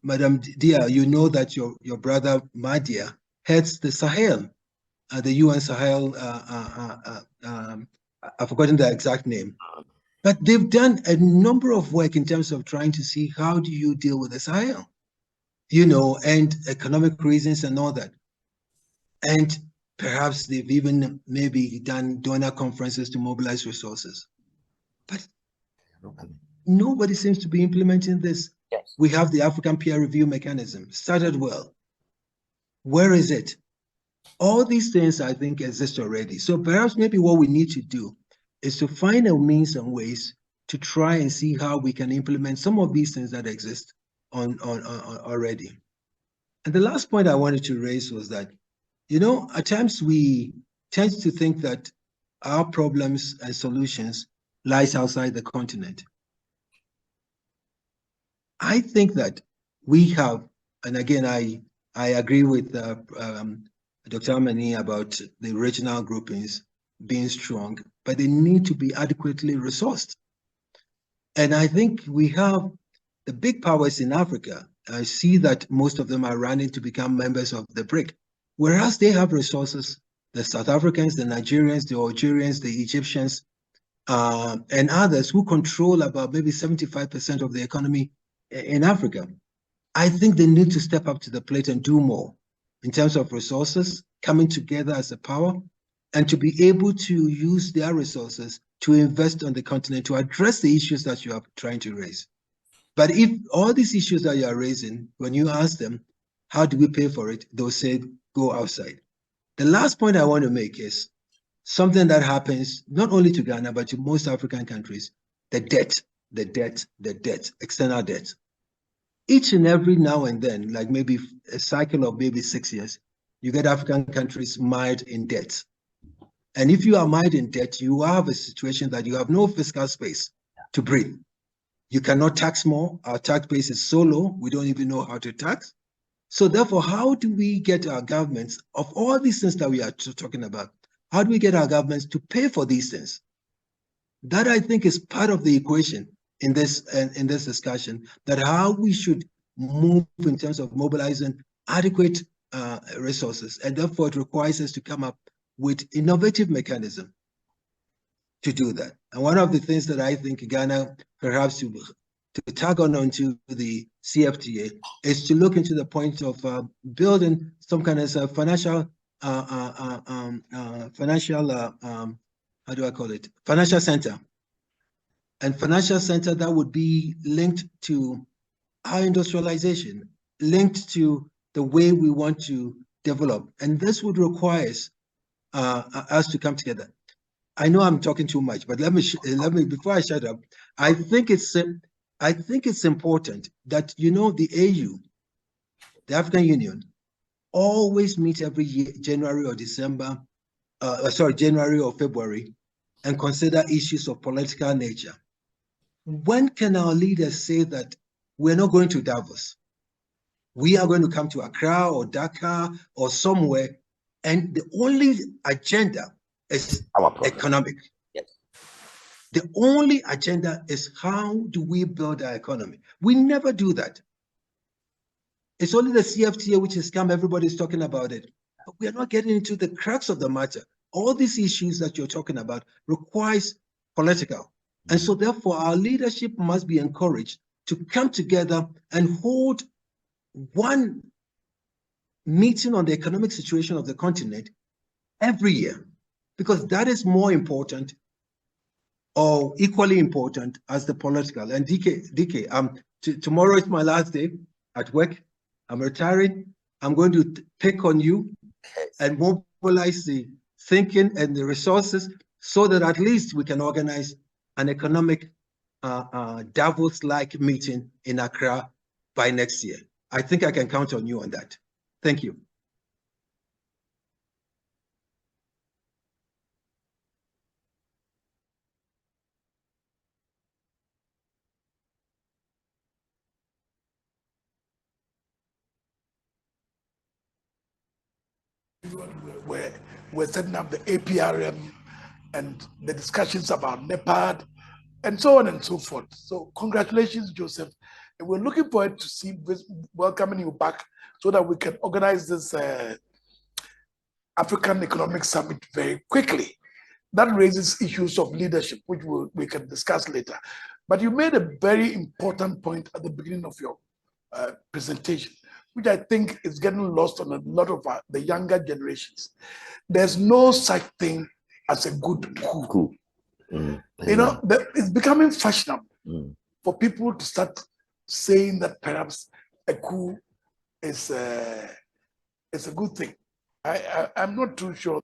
Madam Dia, you know that your brother Madia heads the Sahel, the UN Sahel, I've forgotten the exact name, but they've done a number of work in terms of trying to see how do you deal with the Sahel, and economic reasons and all that. And perhaps they've even maybe done donor conferences to mobilize resources. But nobody seems to be implementing this. Yes. We have the African peer review mechanism, started well. Where is it? All these things, I think, exist already. So perhaps maybe what we need to do is to find a means and ways to try and see how we can implement some of these things that exist on already. And the last point I wanted to raise was that, at times we tend to think that our problems and solutions lies outside the continent. I think that we have, and again, I agree with Dr. Amani about the regional groupings being strong, but they need to be adequately resourced. And I think we have the big powers in Africa. I see that most of them are running to become members of the BRIC, whereas they have resources, the South Africans, the Nigerians, the Algerians, the Egyptians, and others who control about maybe 75% of the economy in Africa. I think they need to step up to the plate and do more in terms of resources, coming together as a power, and to be able to use their resources to invest on the continent to address the issues that you are trying to raise. But if all these issues that you are raising, when you ask them, how do we pay for it? They'll say, go outside. The last point I want to make is something that happens not only to Ghana, but to most African countries, the debt, external debt. Each and every now and then, like maybe a cycle of maybe 6 years, you get African countries mired in debt. And if you are mired in debt, you have a situation that you have no fiscal space to breathe. You cannot tax more. Our tax base is so low, we don't even know how to tax. So therefore, how do we get our governments, of all these things that we are talking about, how do we get our governments to pay for these things? That, I think, is part of the equation in this discussion, that how we should move in terms of mobilizing adequate resources, and therefore it requires us to come up with innovative mechanism to do that. And one of the things that I think Ghana perhaps to tag onto the CFTA is to look into the point of building some kind of financial financial center. And financial center that would be linked to our industrialization, linked to the way we want to develop. And this would require us to come together. I know I'm talking too much, but let me before I shut up, I think it's important that, the AU, the African Union, always meet every year, January or February, and consider issues of political nature. When can our leaders say that we're not going to Davos? We are going to come to Accra or Dakar or somewhere And the only agenda is Our problem. economic. Yes. The only agenda is how do we build our economy? We never do that. It's only the CFTA which has come, everybody's talking about it. But we are not getting into the crux of the matter. All these issues that you're talking about requires political. And so therefore our leadership must be encouraged to come together and hold one meeting on the economic situation of the continent every year, because that is more important or equally important as the political. And DK, tomorrow is my last day at work. I'm retiring. I'm going to pick on you and mobilize the thinking and the resources so that at least we can organize an economic Davos-like meeting in Accra by next year. I think I can count on you on that. Thank you. We're setting up the APRM and the discussions about NEPAD and so on and so forth. So congratulations, Joseph. And we're looking forward to see welcoming you back so that we can organize this African Economic Summit very quickly. That raises issues of leadership, which we can discuss later. But you made a very important point at the beginning of your presentation, which I think is getting lost on a lot of the younger generations. There's no such thing as a good coup. You know, it's becoming fashionable for people to start saying that perhaps a coup is a good thing. I'm not too sure.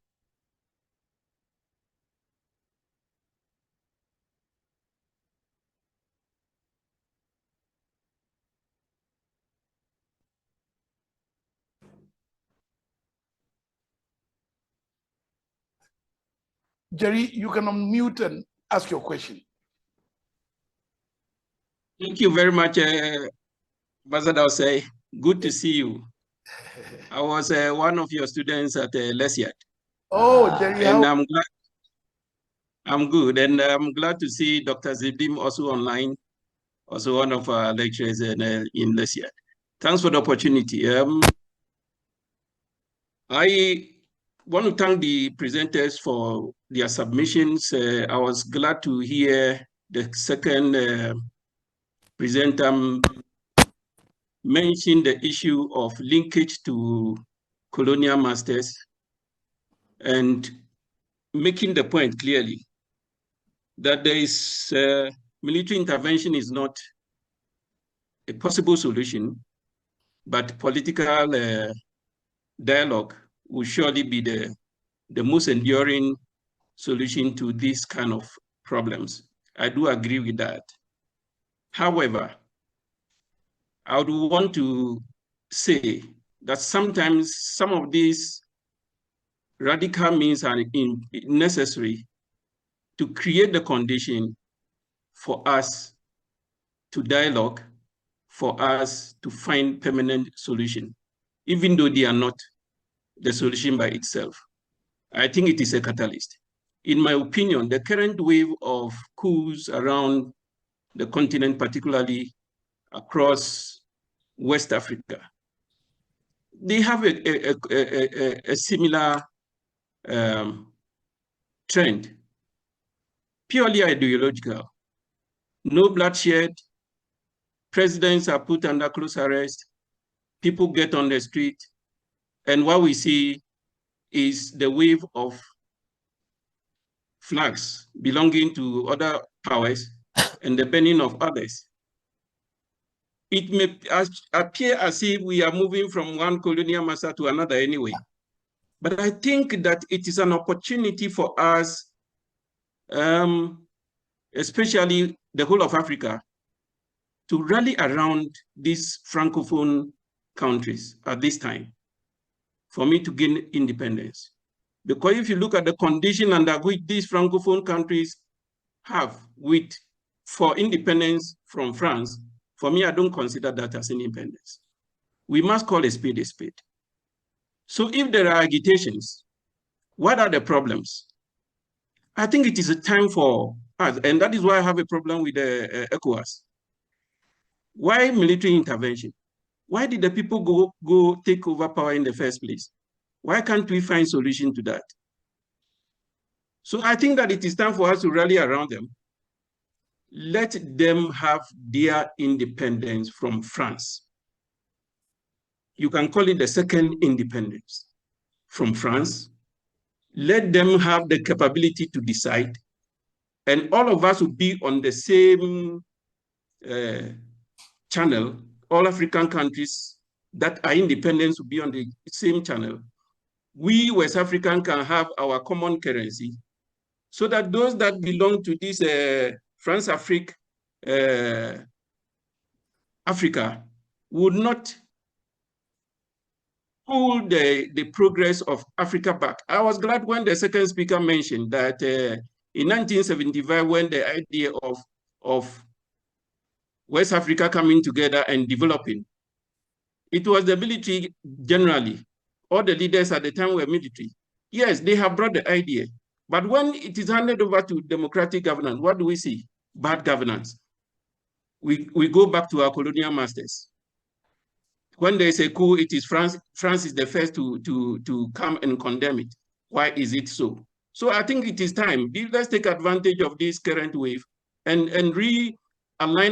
Jerry, you can unmute and ask your question. Thank you very much, Ambassador Osei. Good to see you. I was one of your students at Lesiat. Oh, Jerry, and how? I'm good, and I'm glad to see Dr. Zibim also online, also one of our lecturers in Lesiat. Thanks for the opportunity. I want to thank the presenters for their submissions. I was glad to hear the second presenter mention the issue of linkage to colonial masters and making the point clearly that there is military intervention is not a possible solution, but political dialogue will surely be the most enduring solution to these kind of problems. I do agree with that. However, I would want to say that sometimes some of these radical means are necessary to create the condition for us to dialogue, for us to find permanent solution, even though they are not the solution by itself. I think it is a catalyst. In my opinion, the current wave of coups around the continent, particularly across West Africa, they have a similar trend, purely ideological. No bloodshed, presidents are put under close arrest, people get on the street, and what we see is the wave of flags belonging to other powers and the burning of others. It may appear as if we are moving from one colonial master to another anyway. But I think that it is an opportunity for us, especially the whole of Africa, to rally around these Francophone countries at this time for me to gain independence. Because if you look at the condition under which these Francophone countries have for independence from France, for me, I don't consider that as independence. We must call a spade a spade. So if there are agitations, what are the problems? I think it is a time for us, and that is why I have a problem with the ECOWAS. Why military intervention? Why did the people go take over power in the first place? Why can't we find solution to that? So I think that it is time for us to rally around them. Let them have their independence from France. You can call it the second independence from France. Let them have the capability to decide, and all of us will be on the same channel. All African countries that are independent will be on the same channel. We West African can have our common currency, so that those that belong to this France-Afrique Africa would not pull the progress of Africa back. I was glad when the second speaker mentioned that in 1975, when the idea of West Africa coming together and developing, it was the military generally. All the leaders at the time were military. Yes, they have brought the idea. But when it is handed over to democratic governance, what do we see? Bad governance. We go back to our colonial masters. When there is a coup, it is France. France is the first to come and condemn it. Why is it so? So I think it is time. Let's take advantage of this current wave and realign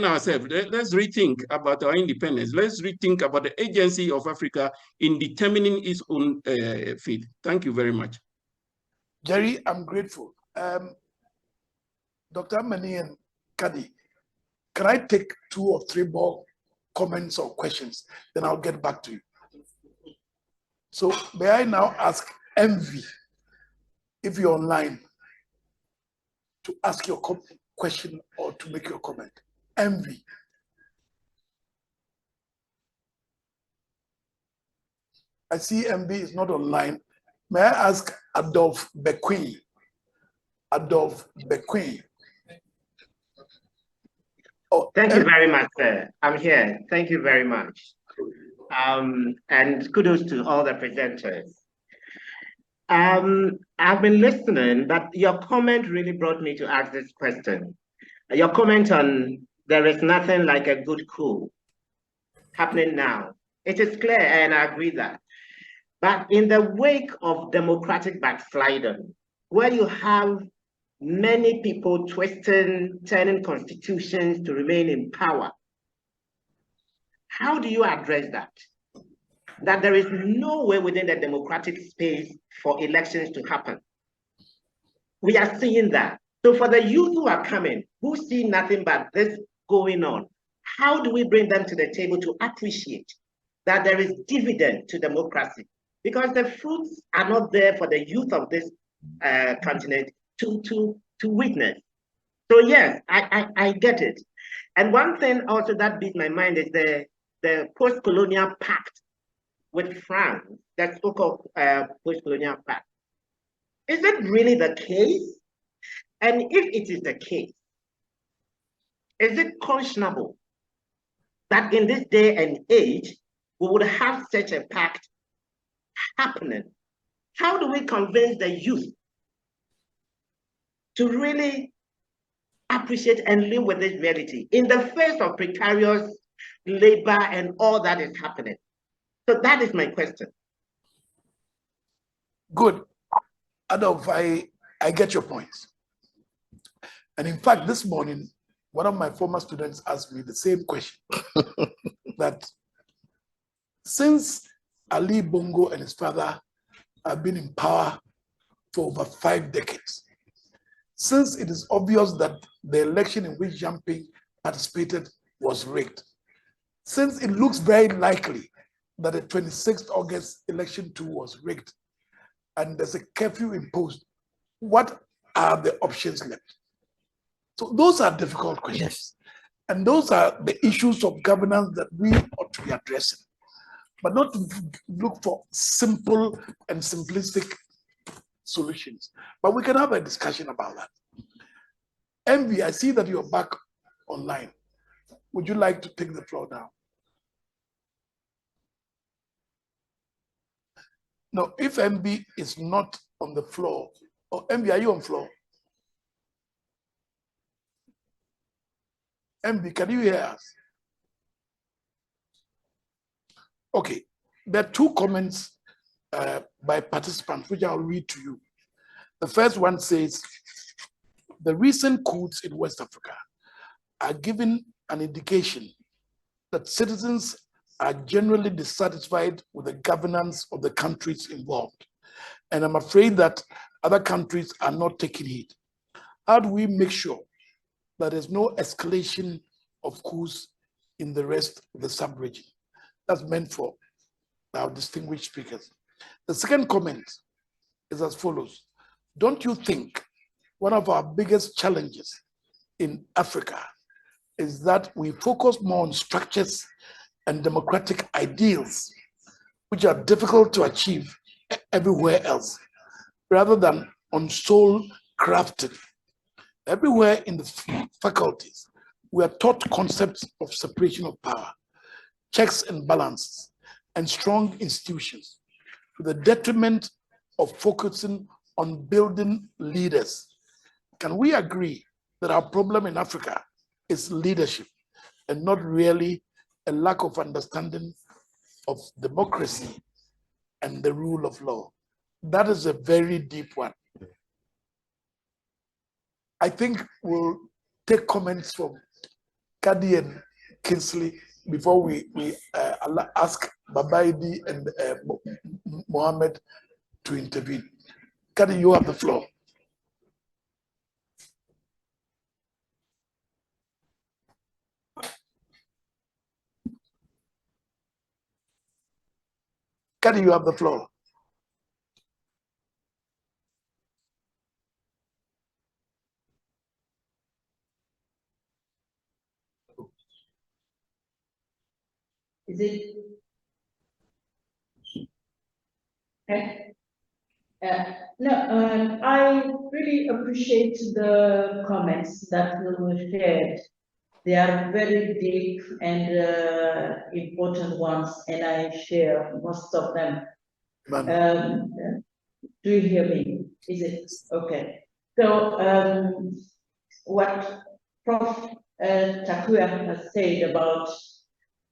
ourselves. Let's rethink about our independence. Let's rethink about the agency of Africa in determining its own fate. Thank you very much. Jerry, I'm grateful. Dr. Mani and Kadi, can I take 2 or 3 more comments or questions? Then I'll get back to you. So may I now ask Envy, if you're online, to ask your question or to make your comment. Envy. I see Envy is not online. May I ask Adolphe Bequin? Adolphe Bequin. Oh, thank you very much, sir. I'm here. Thank you very much. And kudos to all the presenters. I've been listening, but your comment really brought me to ask this question. Your comment on there is nothing like a good coup happening now. It is clear, and I agree that. But in the wake of democratic backsliding, where you have many people twisting, turning constitutions to remain in power, how do you address that? That there is no way within the democratic space for elections to happen. We are seeing that. So for the youth who are coming, who see nothing but this going on, how do we bring them to the table to appreciate that there is dividend to democracy? Because the fruits are not there for the youth of this continent to witness. So yes, I get it. And one thing also that beats my mind is the post-colonial pact with France, that so-called post-colonial pact. Is it really the case? And if it is the case, is it conscionable that in this day and age, we would have such a pact happening? How do we convince the youth to really appreciate and live with this reality in the face of precarious labor and all that is happening? So that is my question. Good. Adolf, I get your points. And in fact, this morning, one of my former students asked me the same question. That since Ali Bongo and his father have been in power for over 5 decades, since it is obvious that the election in which Yamping participated was rigged, since it looks very likely that the 26th August election too was rigged, and there's a curfew imposed, what are the options left? So those are difficult questions. Yes. And those are the issues of governance that we ought to be addressing, but not to look for simple and simplistic solutions. But we can have a discussion about that. Envy, I see that you're back online. Would you like to take the floor now? No, if MB is not on the floor, or MB, are you on floor? MB, can you hear us? Okay, there are two comments by participants, which I'll read to you. The first one says, the recent coups in West Africa are giving an indication that citizens are generally dissatisfied with the governance of the countries involved. And I'm afraid that other countries are not taking heed. How do we make sure that there's no escalation of coups in the rest of the sub-region? That's meant for our distinguished speakers. The second comment is as follows. Don't you think one of our biggest challenges in Africa is that we focus more on structures and democratic ideals, which are difficult to achieve everywhere else, rather than on soul crafting? Everywhere in the faculties, we are taught concepts of separation of power, checks and balances, and strong institutions, to the detriment of focusing on building leaders. Can we agree that our problem in Africa is leadership and not really a lack of understanding of democracy and the rule of law? That is a very deep one. I think we'll take comments from Kadi and Kinsley before we ask Babaidi and Mohammed to intervene. Kadi, you have the floor. Kadi, you have the floor. Is it? Okay. No, I really appreciate the comments that were shared. They are very deep and important ones, and I share most of them. Do you hear me? Is it okay? So what Prof. Takuya has said about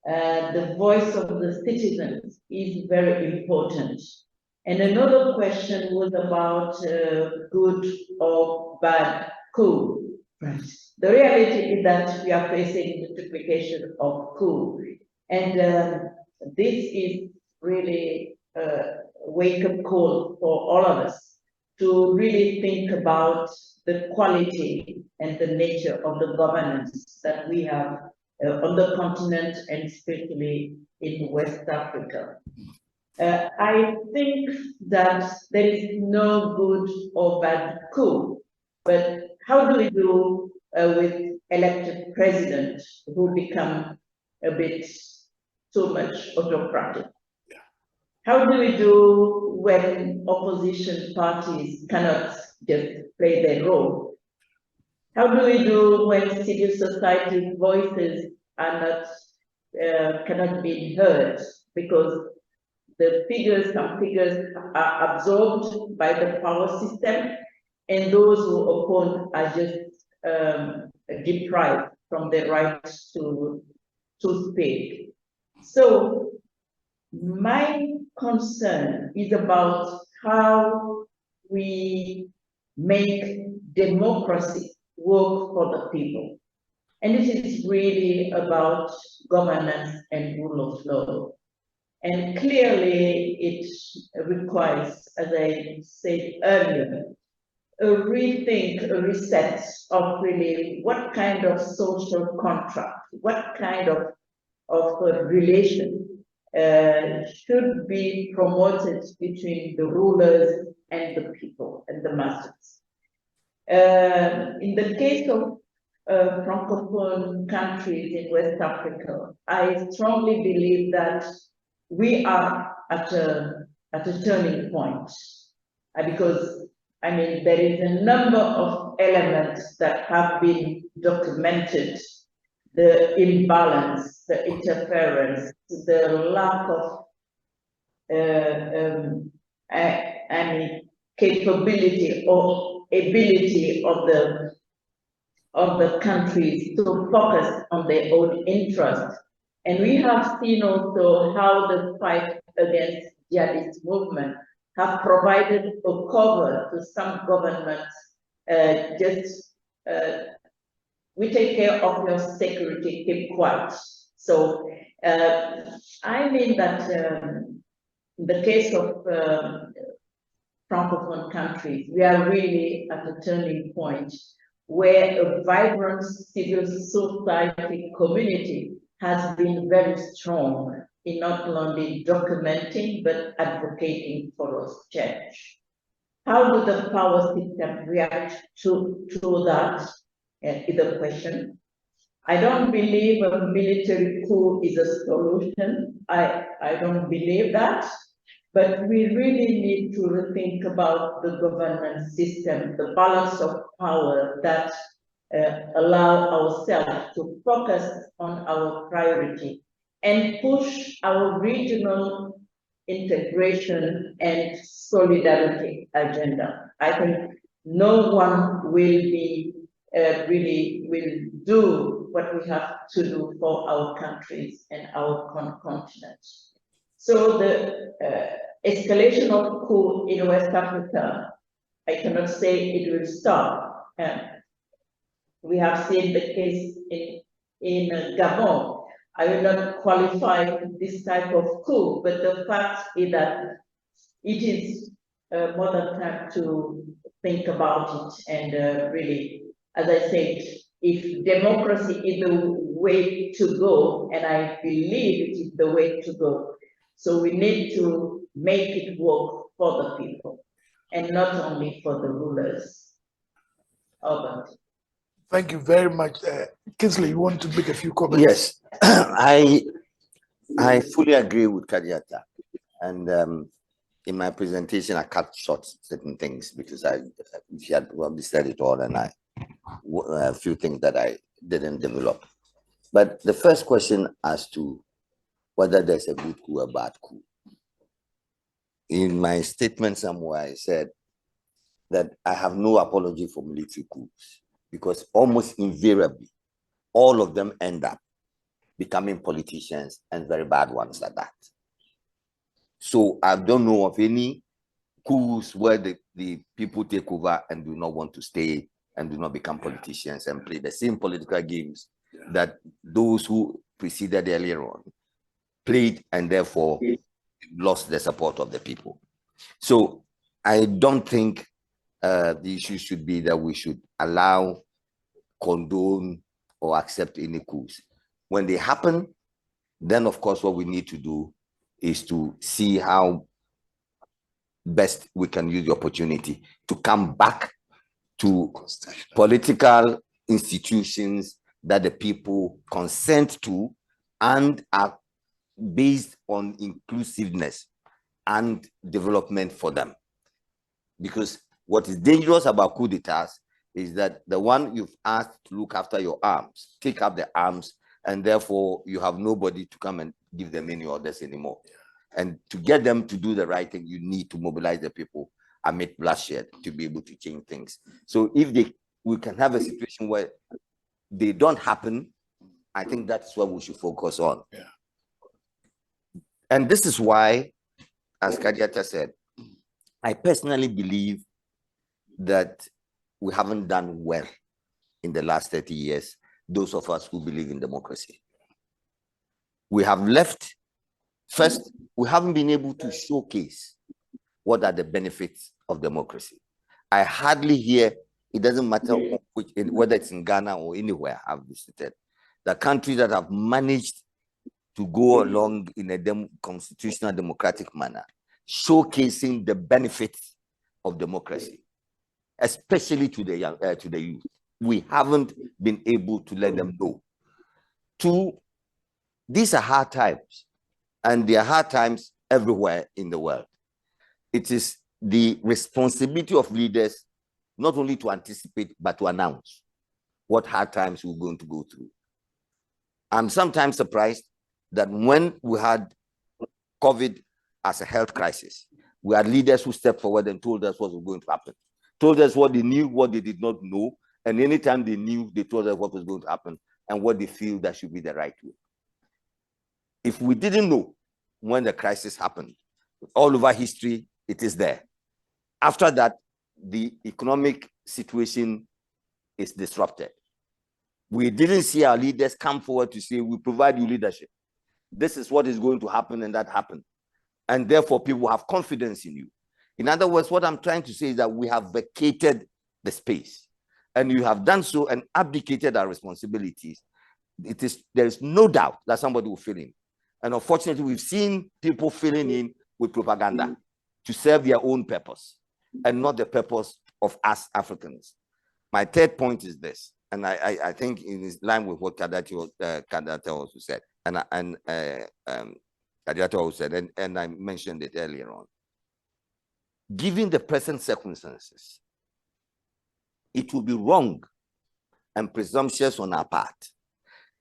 the voice of the citizens is very important. And another question was about good or bad coup. Right. The reality is that we are facing the duplication of coup. And this is really a wake-up call for all of us to really think about the quality and the nature of the governance that we have on the continent and especially in West Africa. I think that there is no good or bad coup, but how do we do with elected presidents who become a bit too much autocratic? How do we do when opposition parties cannot just play their role? How do we do when civil society voices are not cannot be heard because some figures are absorbed by the power system, and those who oppose are just deprived from the right to speak? So my concern is about how we make democracy work for the people. And it is really about governance and rule of law. And clearly it requires, as I said earlier, a rethink, a reset of really what kind of social contract, what kind of relation should be promoted between the rulers and the people and the masses. In the case of Francophone countries in West Africa, I strongly believe that we are at a turning point because I mean there is a number of elements that have been documented: the imbalance, the interference, the lack of capability or ability of the countries to focus on their own interests. And we have seen also how the fight against jihadist movement have provided a cover to some governments. We take care of your security, keep quiet. So I mean that in the case of Francophone countries, we are really at a turning point where a vibrant civil society community has been very strong in not only documenting but advocating for us change. How do the power system react to that is the question. I don't believe a military coup is a solution. I don't believe that. But we really need to rethink about the governance system, the balance of power that allow ourselves to focus on our priority and push our regional integration and solidarity agenda. I think no one will be will do what we have to do for our countries and our continent. So the escalation of coup in West Africa, I cannot say it will stop. We have seen the case in Gabon. I will not qualify this type of coup, but the fact is that it is more than time to think about it and really, as I said, if democracy is the way to go, and I believe it is the way to go, so we need to make it work for the people and not only for the rulers. Over. Thank you very much. Kinsley, you want to make a few comments? Yes, I fully agree with Kadiata. And in my presentation, I cut short certain things because she had probably said it all, and a few things that I didn't develop. But the first question as to whether there's a good coup or a bad coup. In my statement somewhere, I said that I have no apology for military coups because almost invariably, all of them end up becoming politicians and very bad ones at that. So I don't know of any coups where the people take over and do not want to stay and do not become politicians and play the same political games that those who preceded earlier on played and therefore lost the support of the people. So I don't think the issue should be that we should allow, condone, or accept any coups. When they happen, then of course what we need to do is to see how best we can use the opportunity to come back to political institutions that the people consent to and are based on inclusiveness and development for them. Because what is dangerous about coup d'etats is that the one you've asked to look after your arms, take up the arms, and therefore you have nobody to come and give them any orders anymore. And to get them to do the right thing, you need to mobilize the people amid bloodshed to be able to change things. So if we can have a situation where they don't happen, I think that's what we should focus on. Yeah. And this is why, as Kadiata said, I personally believe that we haven't done well in the last 30 years, those of us who believe in democracy. We have left, first, we haven't been able to showcase what are the benefits of democracy. I hardly hear, it doesn't matter whether it's in Ghana or anywhere I've visited, the countries that have managed to go along in a constitutional democratic manner, showcasing the benefits of democracy, especially to the young, to the youth. We haven't been able to let them know. Two, these are hard times, and there are hard times everywhere in the world. It is the responsibility of leaders not only to anticipate, but to announce what hard times we're going to go through. I'm sometimes surprised that when we had COVID as a health crisis, We had leaders who stepped forward and told us what was going to happen, told us what they knew, what they did not know, and anytime they knew, they told us what was going to happen and what they feel that should be the right way. If we didn't know when the crisis happened, all over history, it is there. After that, the economic situation is disrupted. We didn't see our leaders come forward to say, we provide you leadership. This is what is going to happen, and that happened. And therefore, people have confidence in you. In other words, what I'm trying to say is that we have vacated the space, and you have done so and abdicated our responsibilities. There is no doubt that somebody will fill in. And unfortunately, we've seen people filling in with propaganda to serve their own purpose and not the purpose of us Africans. My third point is this, and I think in line with what Kadate also said, and Kadate also said, and I mentioned it earlier on. Given the present circumstances, it would be wrong and presumptuous on our part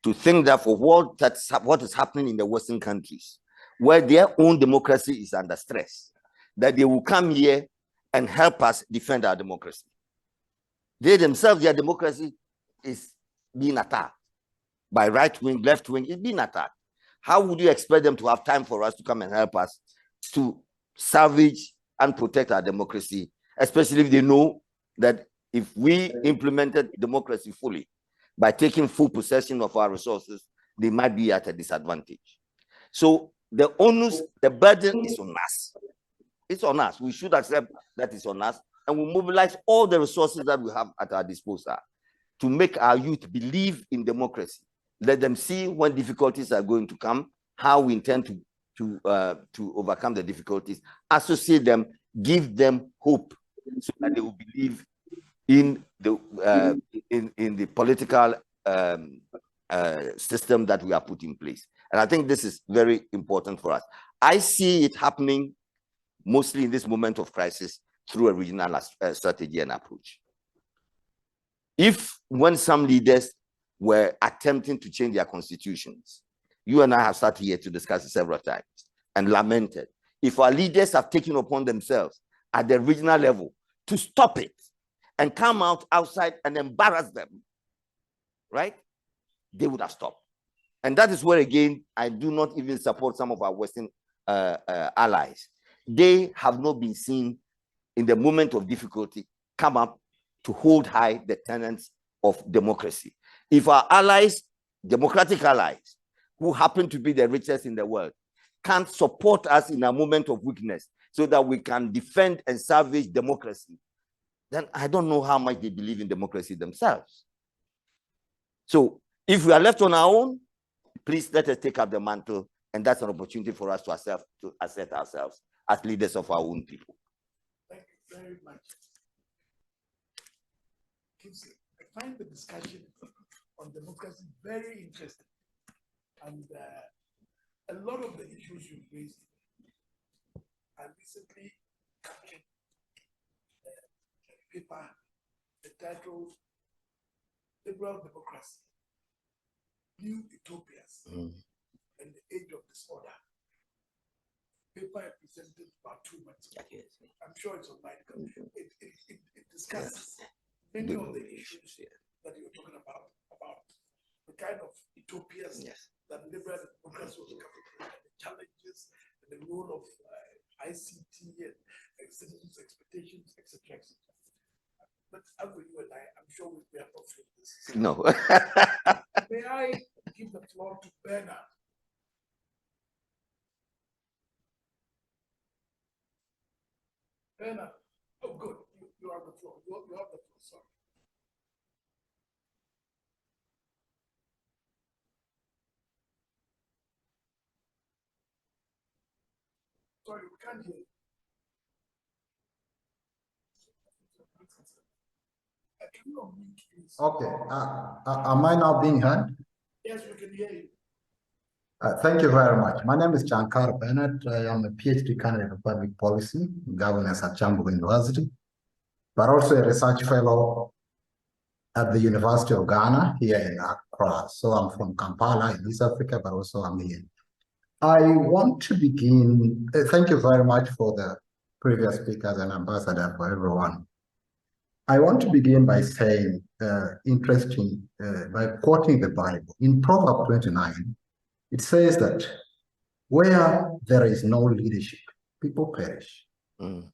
to think that for what is happening in the Western countries, where their own democracy is under stress, that they will come here and help us defend our democracy. They themselves, their democracy is being attacked by right wing, left wing, it's being attacked. How would you expect them to have time for us to come and help us to salvage and protect our democracy, especially if they know that if we implemented democracy fully by taking full possession of our resources, they might be at a disadvantage. So the onus, the burden is on us. It's on us. We should accept that it's on us, and we mobilize all the resources that we have at our disposal to make our youth believe in democracy. Let them see when difficulties are going to come, how we intend to overcome the difficulties, associate them, give them hope, so that they will believe in the political system that we have put in place. And I think this is very important for us. I see it happening mostly in this moment of crisis through a regional strategy and approach. If when some leaders were attempting to change their constitutions, you and I have sat here to discuss it several times and lamented. If our leaders have taken upon themselves at the regional level to stop it and come out outside and embarrass them, right? They would have stopped. And that is where, again, I do not even support some of our Western allies. They have not been seen in the moment of difficulty come up to hold high the tenets of democracy. If our allies, democratic allies, who happen to be the richest in the world, can't support us in a moment of weakness so that we can defend and salvage democracy, then I don't know how much they believe in democracy themselves. So if we are left on our own, please let us take up the mantle, and that's an opportunity for us to assert ourselves as leaders of our own people. Thank you very much. I find the discussion on democracy very interesting, and a lot of the issues you raised are recently captured the paper, the title, Liberal Democracy, New Utopias, and the Age of Disorder. Paper I presented about 2 months ago. I'm sure it's online. It discusses many of the issues that you're talking about the kind of utopias that liberal democracy was coming from, and the challenges and the role of ICT and citizens' expectations, etc., etc. But as for you and I'm sure we have not finished this. No. May I give the floor to Bernard? Bernard, oh good, you have the floor. You have the floor, sorry. Sorry, we can't hear you. Okay, am I now being heard? Yes, we can hear you. Thank you very much. My name is Chankar Bennett. I am a PhD candidate in public policy and governance at Chambu University, but also a research fellow at the University of Ghana here in Accra. So I'm from Kampala in East Africa, but also I'm here. I want to begin, thank you very much for the previous speakers and ambassador for everyone. I want to begin by saying, by quoting the Bible. In Proverbs 29, it says that where there is no leadership, people perish. Mm.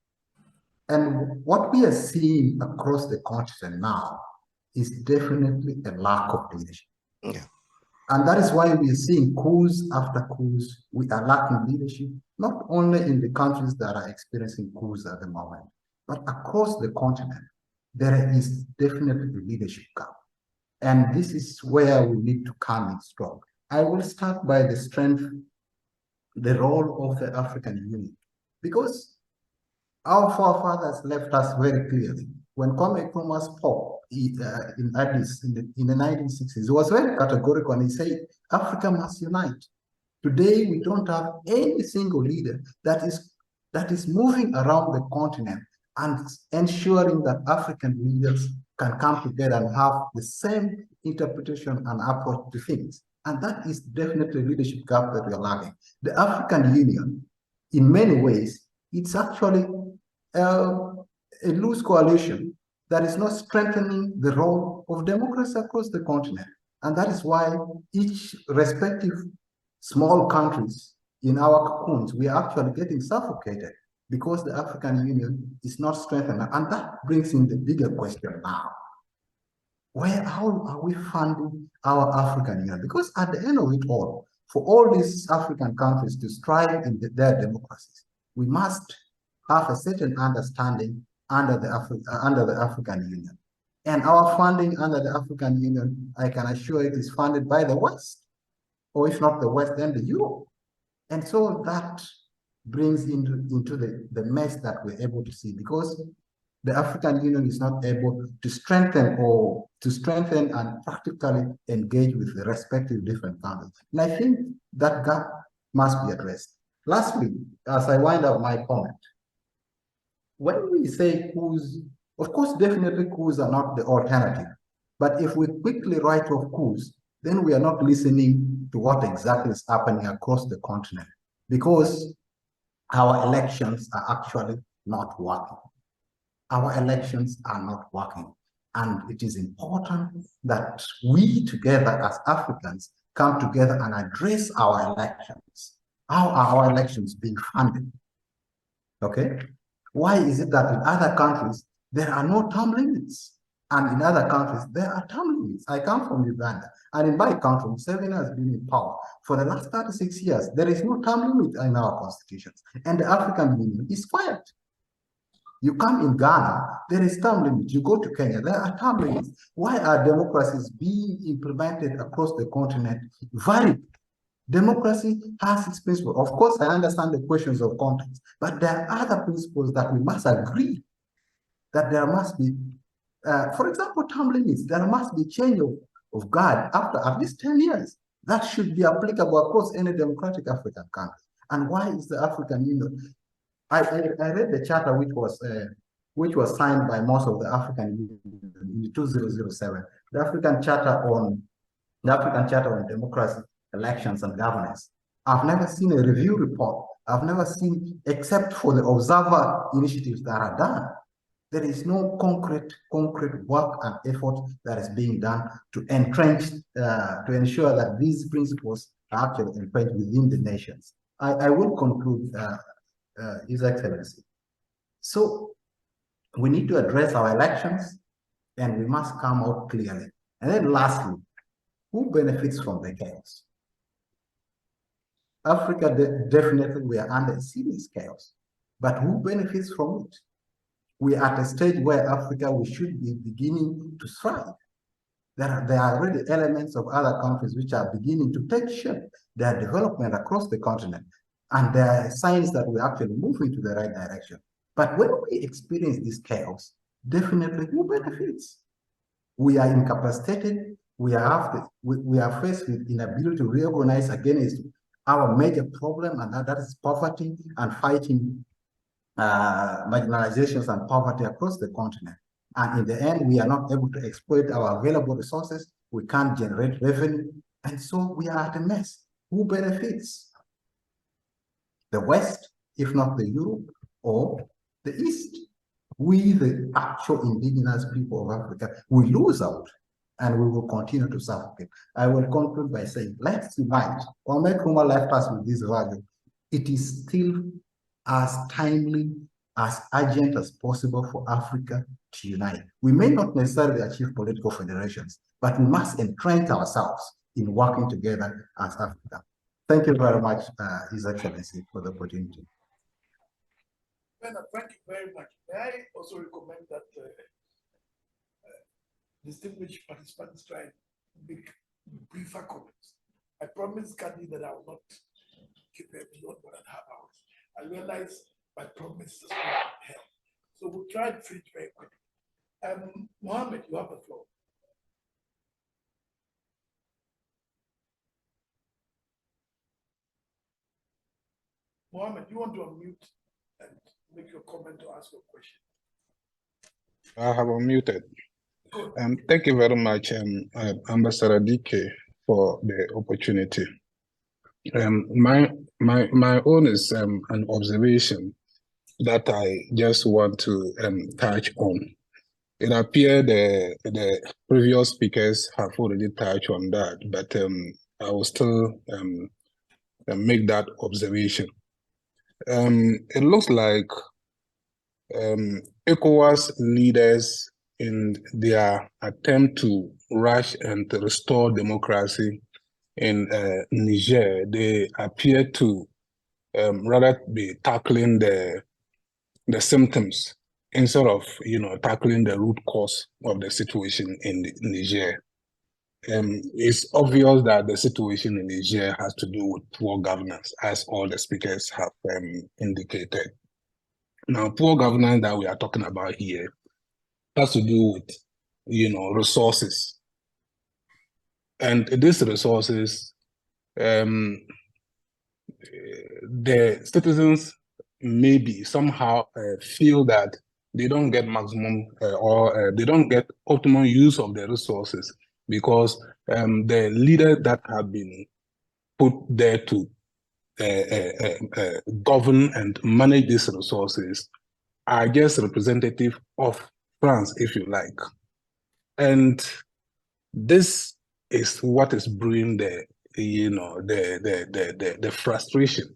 And what we are seeing across the continent now is definitely a lack of leadership. Yeah. And that is why we are seeing coups after coups. We are lacking leadership, not only in the countries that are experiencing coups at the moment, but across the continent. There is definitely a leadership gap. And this is where we need to come in strong. I will start by the strength, the role of the African Union, because our forefathers left us very clearly. When Kwame Nkrumah spoke in Addis in the 1960s, he was very categorical and he said, Africa must unite. Today, we don't have any single leader that is moving around the continent and ensuring that African leaders can come together and have the same interpretation and approach to things. And that is definitely a leadership gap that we are lacking. The African Union, in many ways, it's actually a loose coalition that is not strengthening the role of democracy across the continent. And that is why each respective small countries in our cocoons, we are actually getting suffocated because the African Union is not strengthened. And that brings in the bigger question now. How are we funding our African Union? Because at the end of it all, for all these African countries to strive in their democracies, we must have a certain understanding under the African Union. And our funding under the African Union, I can assure it, is funded by the West, or if not the West, then the Euro. And so that brings into the mess that we're able to see, because the African Union is not able to strengthen and practically engage with the respective different countries. And I think that gap must be addressed. Lastly, as I wind up my comment, when we say coups, of course, definitely coups are not the alternative. But if we quickly write off coups, then we are not listening to what exactly is happening across the continent, because our elections are actually not working. Our elections are not working. And it is important that we together as Africans come together and address our elections. How are our elections being funded? Okay? Why is it that in other countries, there are no term limits? And in other countries, there are term limits. I come from Uganda, and in my country, Museveni has been in power for the last 36 years. There is no term limit in our constitutions, and the African Union is quiet. You come in Ghana, there is term limits. You go to Kenya, there are term limits. Why are democracies being implemented across the continent varied? Democracy has its principles. Of course, I understand the questions of context, but there are other principles that we must agree that there must be. For example, term limits, there must be change of guard after at least 10 years. That should be applicable across any democratic African country. And why is the African Union? I read the charter which was signed by most of the African Union in 2007. The African Charter on Democracy, Elections, and Governance. I've never seen a review report. I've never seen, except for the observer initiatives that are done. There is no concrete work and effort that is being done to ensure that these principles are actually entrenched within the nations. I will conclude, His Excellency. So we need to address our elections, and we must come out clearly. And then lastly, who benefits from the chaos? Africa, definitely we are under serious chaos, but who benefits from it? We are at a stage where Africa, we should be beginning to thrive. There are already elements of other countries which are beginning to take shape, their development across the continent. And there are signs that we're actually moving to the right direction. But when we experience this chaos, definitely who benefits? We are incapacitated. We are faced with inability to reorganize against our major problem, and that is poverty and fighting marginalizations and poverty across the continent. And in the end, we are not able to exploit our available resources. We can't generate revenue. And so we are at a mess. Who benefits? The West, if not the Europe, or the East. We, the actual indigenous people of Africa, we lose out and we will continue to suffocate. I will conclude by saying, let's unite. Kwame Nkrumah left us with this value. It is still as timely, as urgent as possible for Africa to unite. We may not necessarily achieve political federations, but we must entrench ourselves in working together as Africa. Thank you very much, His Excellency, for the opportunity. Bernard, thank you very much. May I also recommend that distinguished participants try and make briefer comments. I promise Kadi that I will not keep it beyond 1.5 hours. I realize my promise is not held. So we'll try and finish very quickly. Mohammed, you have the floor. Mohammed, you want to unmute and make your comment or ask your question? I have unmuted. Thank you very much, Ambassador DK, for the opportunity. My own is an observation that I just want to touch on. It appears the previous speakers have already touched on that, but I will still make that observation. It looks like ECOWAS leaders, in their attempt to rush and to restore democracy in Niger, they appear to rather be tackling the symptoms instead of tackling the root cause of the situation in Niger. It's obvious that the situation in Niger has to do with poor governance, as all the speakers have indicated. Now, poor governance that we are talking about here has to do with, resources. And these resources, the citizens maybe somehow feel that they don't get maximum or they don't get optimal use of the resources because the leaders that have been put there to govern and manage these resources are just representative of France, if you like. And this is what is brewing the frustration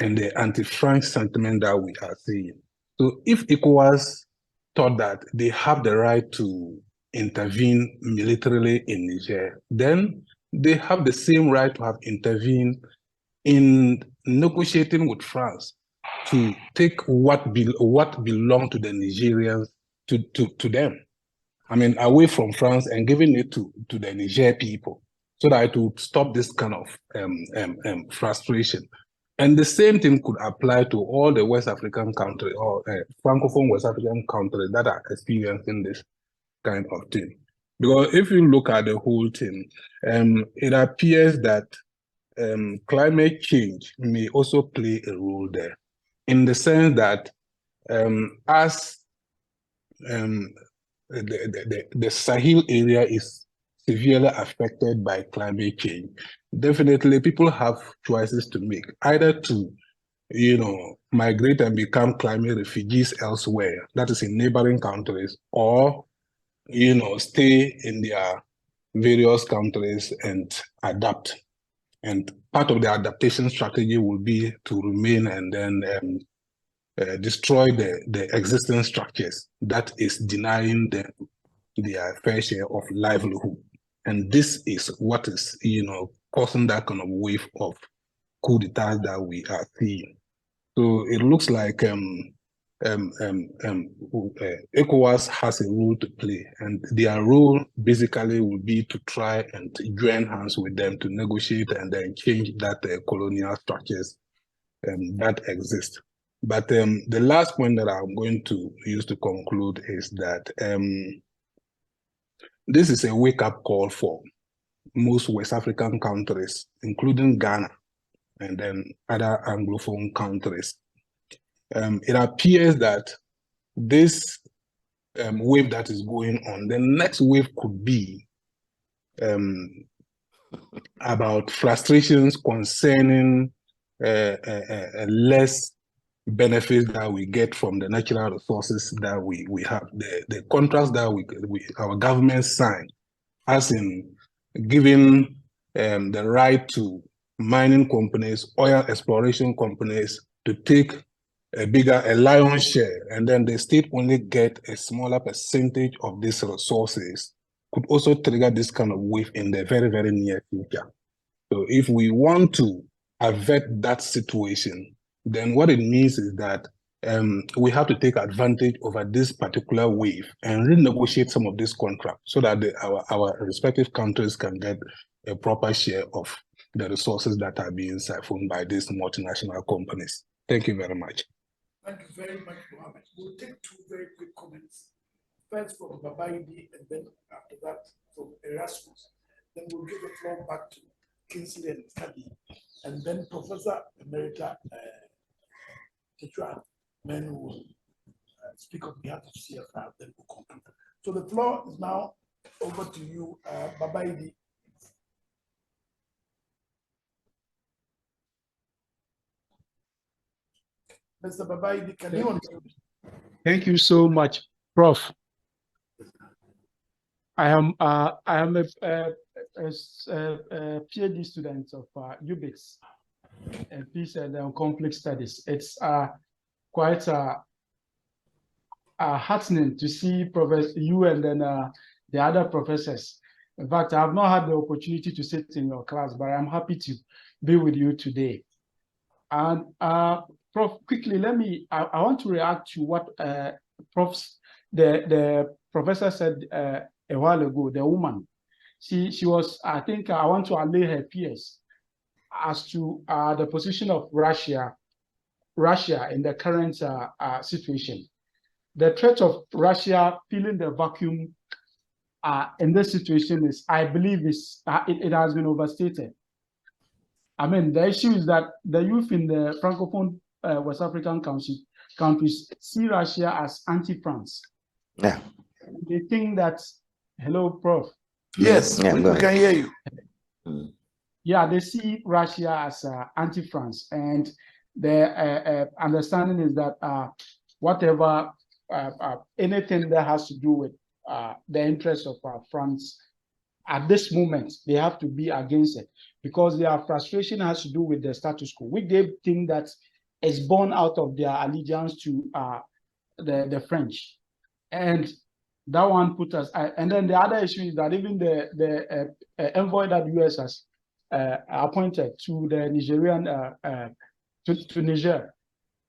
and the anti-French sentiment that we are seeing. So if ECOWAS thought that they have the right to intervene militarily in Niger, then they have the same right to have intervened in negotiating with France to take what belonged to the Nigerians to them. I mean, away from France and giving it to the Niger people so that it would stop this kind of frustration. And the same thing could apply to all the West African countries or Francophone West African countries that are experiencing this kind of thing. Because if you look at the whole thing, it appears that climate change may also play a role there, in the sense that as the Sahel area is severely affected by climate change, definitely people have choices to make, either to migrate and become climate refugees elsewhere, that is in neighboring countries, or stay in their various countries and adapt. And part of the adaptation strategy will be to remain and then destroy the existing structures that is denying them their fair share of livelihood. And this is what is, causing that kind of wave of coup d'etat that we are seeing. So it looks like ECOWAS has a role to play, and their role basically will be to try and join hands with them to negotiate and then change that colonial structures that exist. But the last point that I'm going to use to conclude is that this is a wake-up call for most West African countries, including Ghana and then other Anglophone countries. It appears that this wave that is going on, the next wave could be about frustrations concerning less benefits that we get from the natural resources that we have. The contracts that our government sign, as in giving the right to mining companies, oil exploration companies to take a lion's share, and then the state only get a smaller percentage of these resources, could also trigger this kind of wave in the very, very near future. So if we want to avert that situation, then what it means is that we have to take advantage over this particular wave and renegotiate some of these contracts so that our respective countries can get a proper share of the resources that are being siphoned by these multinational companies. Thank you very much. Thank you very much, Mohammed. We'll take two very quick comments. First from Babaidi, and then after that from Erasmus. Then we'll give the floor back to Kingsley and Kadi, and then Professor Emerita Techuan, men will speak on behalf of CFR, then we'll conclude. So the floor is now over to you, Babaidi. Mr. Babaidi, can you unmute? Thank you so much, Prof. I am a PhD student of UBIX, Peace and Conflict Studies. It's quite heartening to see Professor you and then the other professors. In fact, I have not had the opportunity to sit in your class, but I'm happy to be with you today. And Prof, quickly, I want to react to what the professor said a while ago, the woman. She was, I think, I want to allay her fears as to the position of Russia in the current situation. The threat of Russia filling the vacuum in this situation is, I believe, it has been overstated. I mean, the issue is that the youth in the Francophone West African countries see Russia as anti-France. Yeah. They think that, hello, Prof. Yes, we can hear you. Yeah, they see Russia as anti-France, and the understanding is that whatever, anything that has to do with the interests of France, at this moment, they have to be against it because their frustration has to do with the status quo, which they think that is born out of their allegiance to the French. And that one put us, and then the other issue is that even the envoy that the US has appointed to the Nigerian, to Niger,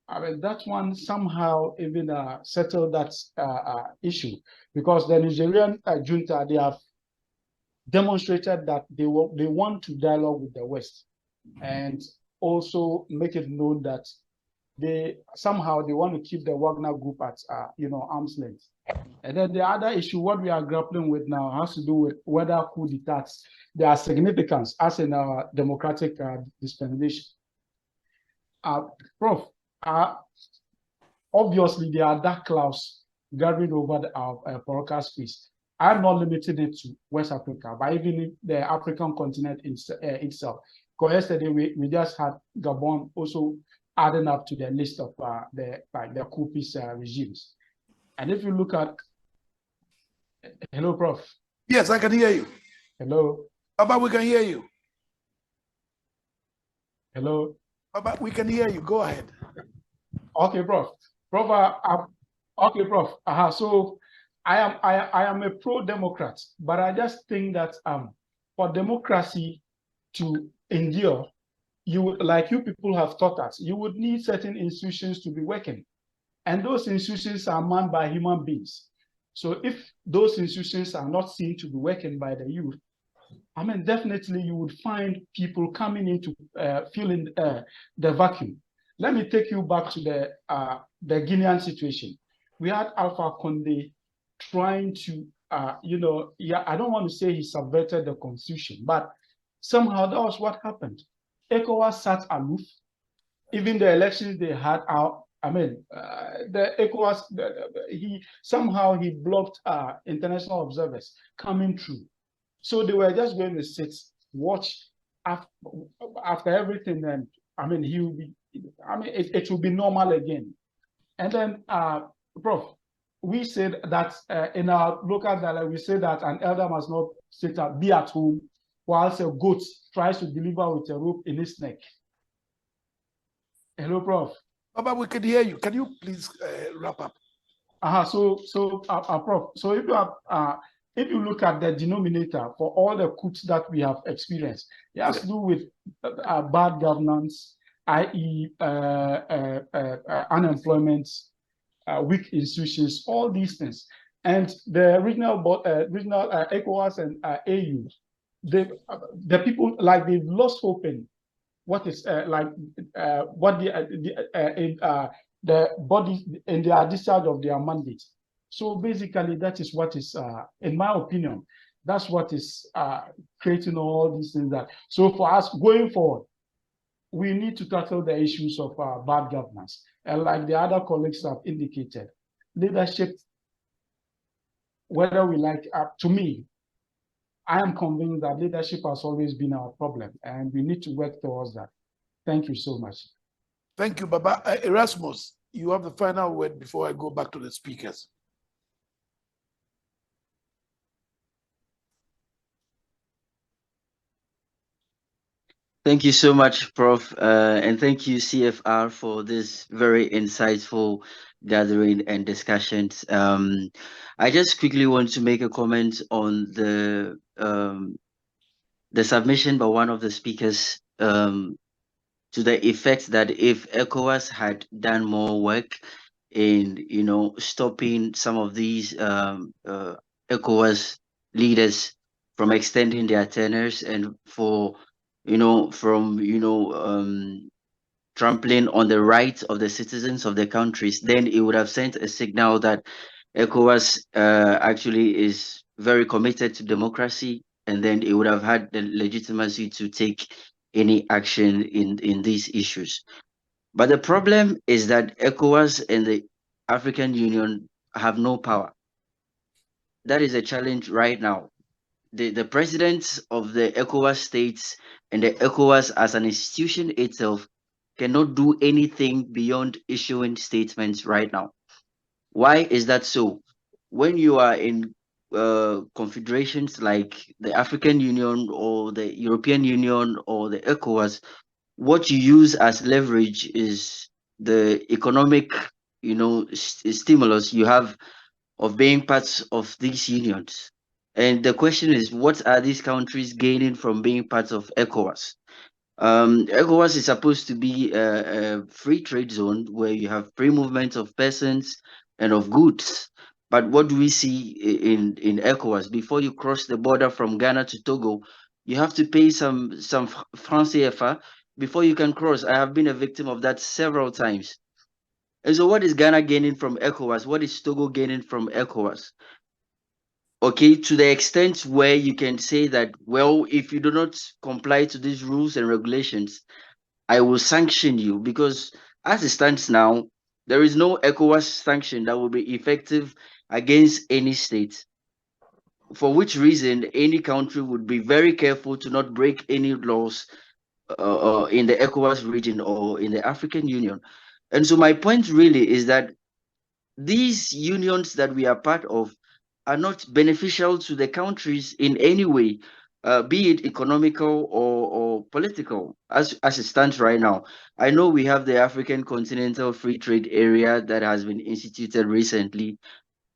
I mean, that one somehow even settled that issue, because the Nigerian junta, they have demonstrated that they want to dialogue with the West, and also make it known that they want to keep the Wagner group at arm's length. And then the other issue, what we are grappling with now, has to do with whether coup d'etats, their significance as in our democratic dispensation. Prof, obviously there are dark clouds gathering over our political space. I'm not limiting it to West Africa, but even the African continent itself. Because yesterday we just had Gabon also adding up to the list of the coupist regimes. And if you look at, hello, Prof. Yes, I can hear you. Hello. Baba, we can hear you. Hello. Baba, we can hear you. Go ahead. Okay, Prof. Okay, Prof. So I am a pro-democrat, but I just think that for democracy to endure, like you people have taught us, you would need certain institutions to be working. And those institutions are manned by human beings. So if those institutions are not seen to be working by the youth, I mean, definitely you would find people coming in to fill in the vacuum. Let me take you back to the Guinean situation. We had Alpha Condé trying to, I don't want to say he subverted the constitution, but somehow that was what happened. ECOWAS sat aloof. Even the elections they had out, the ECOWAS, he blocked international observers coming through. So they were just going to sit, watch after everything, and I mean, it will be normal again. And then, Prof, we said that in our local dialect, we say that an elder must not be at home whilst a goat tries to deliver with a rope in its neck. Hello, Prof. Baba, we can hear you. Can you please wrap up? Prof, so if you look at the denominator for all the coups that we have experienced, it has to do with bad governance, i.e., unemployment, weak institutions, all these things. And the regional ECOWAS and AU, the people, like, they've lost hope in what is what the body in their discharge of their mandate. So basically, that is what is, in my opinion, that's what is creating all these things. So for us going forward, we need to tackle the issues of bad governance. And like the other colleagues have indicated, leadership, whether we like, to me, I am convinced that leadership has always been our problem, and we need to work towards that. Thank you so much. Thank you, Baba. Erasmus, you have the final word before I go back to the speakers. Thank you so much, Prof. And thank you, CFR, for this very insightful gathering and discussions. I just quickly want to make a comment on the submission by one of the speakers to the effect that if ECOWAS had done more work in, stopping some of these ECOWAS leaders from extending their tenures and trampling on the rights of the citizens of the countries, then it would have sent a signal that ECOWAS actually is very committed to democracy, and then it would have had the legitimacy to take any action in these issues. But the problem is that ECOWAS and the African Union have no power. That is a challenge right now. The presidents of the ECOWAS states and the ECOWAS as an institution itself cannot do anything beyond issuing statements right now. Why is that so? When you are in confederations like the African Union or the European Union or the ECOWAS, what you use as leverage is the economic, stimulus you have of being parts of these unions. And the question is, what are these countries gaining from being part of ECOWAS? ECOWAS is supposed to be a free trade zone where you have free movement of persons and of goods. But what do we see in ECOWAS? Before you cross the border from Ghana to Togo, you have to pay some francs CFA before you can cross. I have been a victim of that several times. And so what is Ghana gaining from ECOWAS? What is Togo gaining from ECOWAS? Okay, to the extent where you can say that, well, if you do not comply to these rules and regulations, I will sanction you, because as it stands now, there is no ECOWAS sanction that will be effective against any state. For which reason, any country would be very careful to not break any laws in the ECOWAS region or in the African Union. And so my point really is that these unions that we are part of are not beneficial to the countries in any way, be it economical or political, as it stands right now. I know we have the African Continental Free Trade Area that has been instituted recently.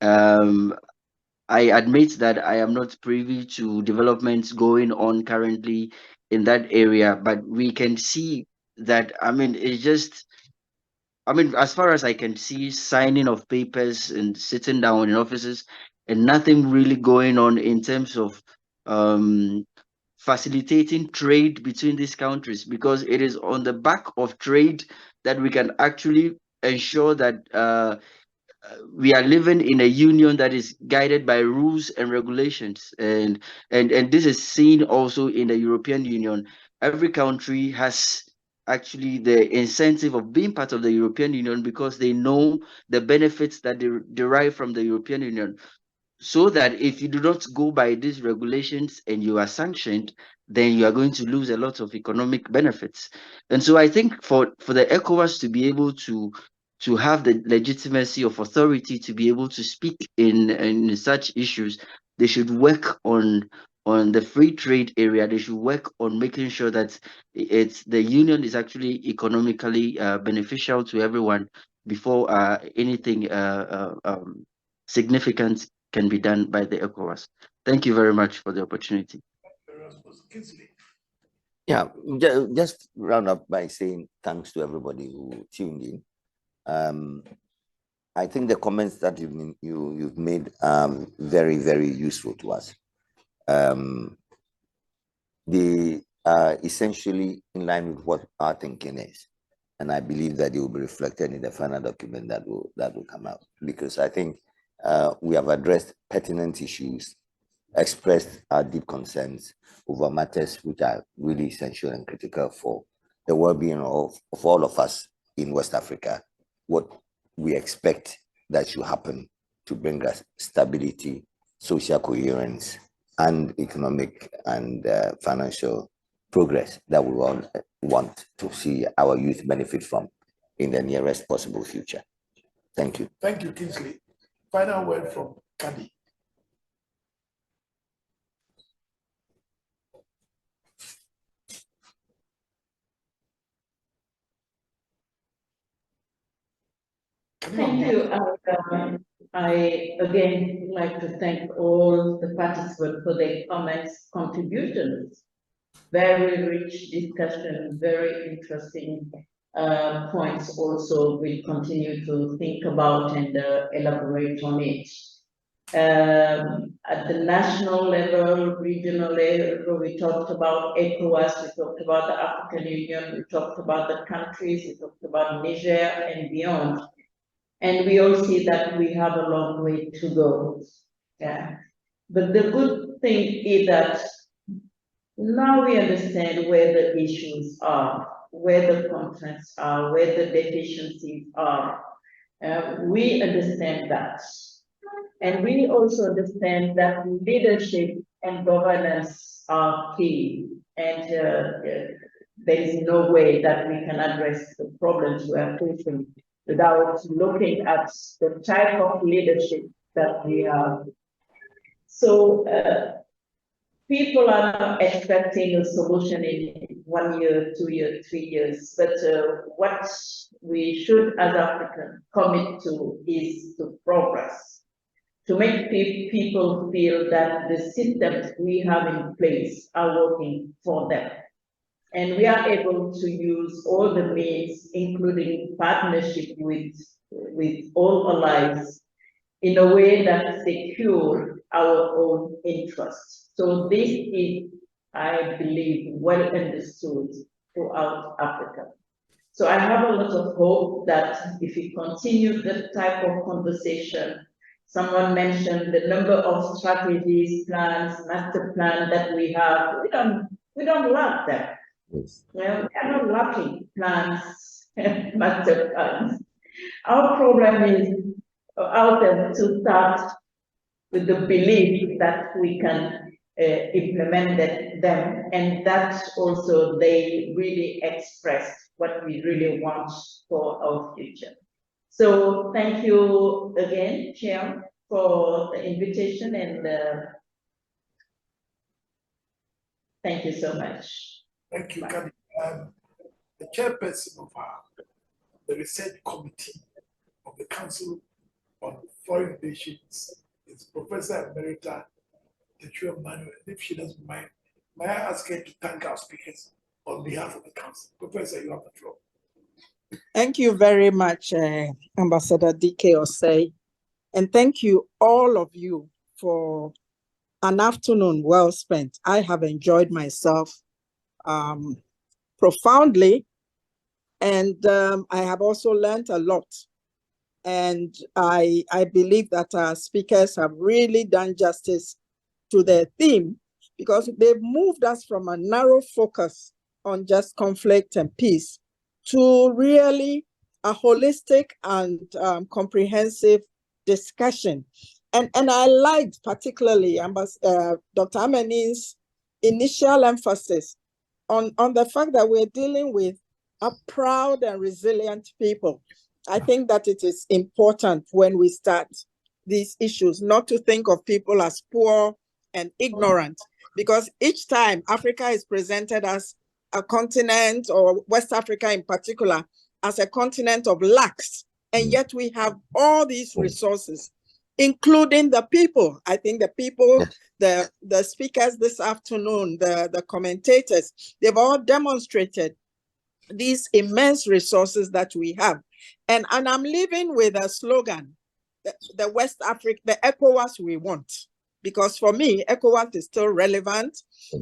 I admit that I am not privy to developments going on currently in that area, but we can see that, it's just, as far as I can see, signing of papers and sitting down in offices and nothing really going on in terms of facilitating trade between these countries, because it is on the back of trade that we can actually ensure that we are living in a union that is guided by rules and regulations, and this is seen also in the European Union. Every country has actually the incentive of being part of the European Union because they know the benefits that they derive from the European Union. So that if you do not go by these regulations and you are sanctioned, then you are going to lose a lot of economic benefits. And so I think for the ECOWAS to be able to have the legitimacy of authority to be able to speak in such issues, they should work on the free trade area. They should work on making sure that the union is actually economically beneficial to everyone before anything significant can be done by the ECOWAS. Thank you very much for the opportunity. Yeah, just round up by saying thanks to everybody who tuned in. I think the comments that you've made very, very useful to us. They are essentially in line with what our thinking is, and I believe that they will be reflected in the final document that will come out. Because I think we have addressed pertinent issues, expressed our deep concerns over matters which are really essential and critical for the well-being of all of us in West Africa. What we expect that should happen to bring us stability, social coherence, and economic and financial progress that we all want to see our youth benefit from in the nearest possible future. Thank you. Thank you, Kingsley. Final word from Kadi. Thank you. I again would like to thank all the participants for their comments, contributions. Very rich discussion, very interesting points also we'll continue to think about and elaborate on it. At the national level, regional level, we talked about ECOWAS, we talked about the African Union, we talked about the countries, we talked about Niger and beyond. And we all see that we have a long way to go. Yeah. But the good thing is that now we understand where the issues are, where the constraints are, where the deficiencies are. We understand that. And we also understand that leadership and governance are key. And there is no way that we can address the problems we are facing without looking at the type of leadership that we have. So people are not expecting a solution in 1 year, 2 years, 3 years, but what we should as Africans commit to is to progress, to make people feel that the systems we have in place are working for them. And we are able to use all the means, including partnership with all allies, in a way that secure our own interests. So this is, I believe, well understood throughout Africa. So I have a lot of hope that if we continue that type of conversation, someone mentioned the number of strategies, plans, master plan that we have, we don't lack them. Yes. Well, we are not lacking plans, master plans. Our problem is out there to start with the belief that we can implement them, and that also they really express what we really want for our future. So thank you again, Chair, for the invitation, and thank you so much. Thank you, Kadi. The chairperson of the research committee of the Council on Foreign Relations is Professor Emerita Tetua Manuel. If she doesn't mind, may I ask her to thank our speakers on behalf of the Council? Professor, you have the floor. Thank you very much, Ambassador DK Osei. And thank you, all of you, for an afternoon well spent. I have enjoyed myself profoundly, and I have also learned a lot. And I believe that our speakers have really done justice to their theme, because they've moved us from a narrow focus on just conflict and peace to really a holistic and comprehensive discussion. And I liked particularly Dr. Amanin's initial emphasis on the fact that we're dealing with a proud and resilient people. I think that it is important when we start these issues not to think of people as poor and ignorant, because each time Africa is presented as a continent, or West Africa in particular, as a continent of lacks, and yet we have all these resources, including the people. I think the people, the speakers this afternoon, the commentators, they've all demonstrated these immense resources that we have. And I'm living with a slogan, the West Africa, the ECOWAS we want. Because for me, ECOWAS is still relevant.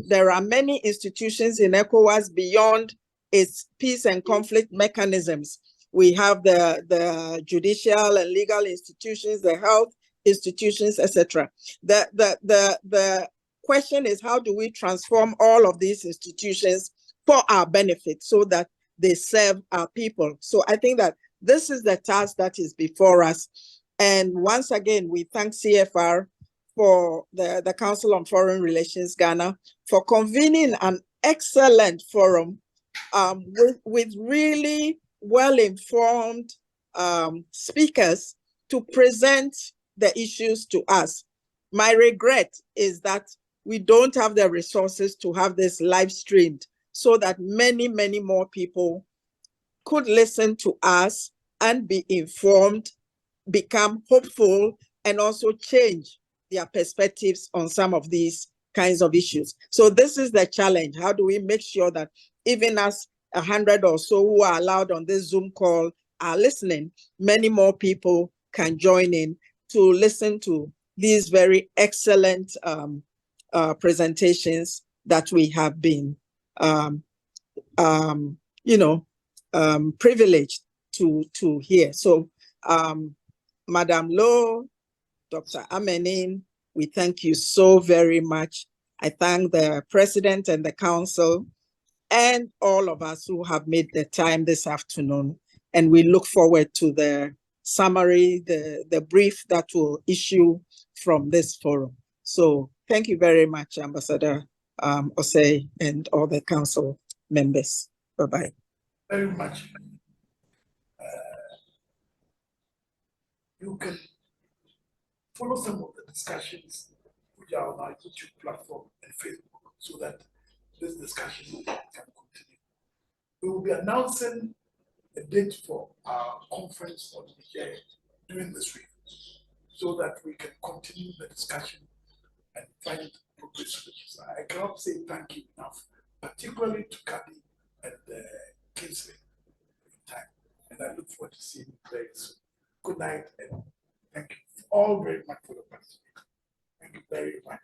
There are many institutions in ECOWAS beyond its peace and conflict mechanisms. We have the judicial and legal institutions, the health institutions, etc. The question is, how do we transform all of these institutions for our benefit so that they serve our people? So I think that this is the task that is before us. And once again, we thank CFR for the Council on Foreign Relations Ghana for convening an excellent forum with really well-informed speakers to present the issues to us. My regret is that we don't have the resources to have this live streamed so that many, many more people could listen to us and be informed, become hopeful, and also change their perspectives on some of these kinds of issues. So this is the challenge. How do we make sure that even as 100 or so who are allowed on this Zoom call are listening, many more people can join in to listen to these very excellent presentations that we have been, privileged to hear. So, Madam Lowe, Dr. Amenin, we thank you so very much. I thank the President and the Council and all of us who have made the time this afternoon. And we look forward to the summary, the brief that will issue from this forum. So thank you very much, Ambassador Osei and all the Council members. Bye-bye. Very much. You can follow some of the discussions which are on our YouTube platform and Facebook so that this discussion can continue. We will be announcing a date for our conference on Niger during this week so that we can continue the discussion and find progress solutions. I cannot say thank you enough, particularly to Kadi and Kingsley in time. And I look forward to seeing you very soon. Good night, and thank you all very much for the participation. Thank you very much.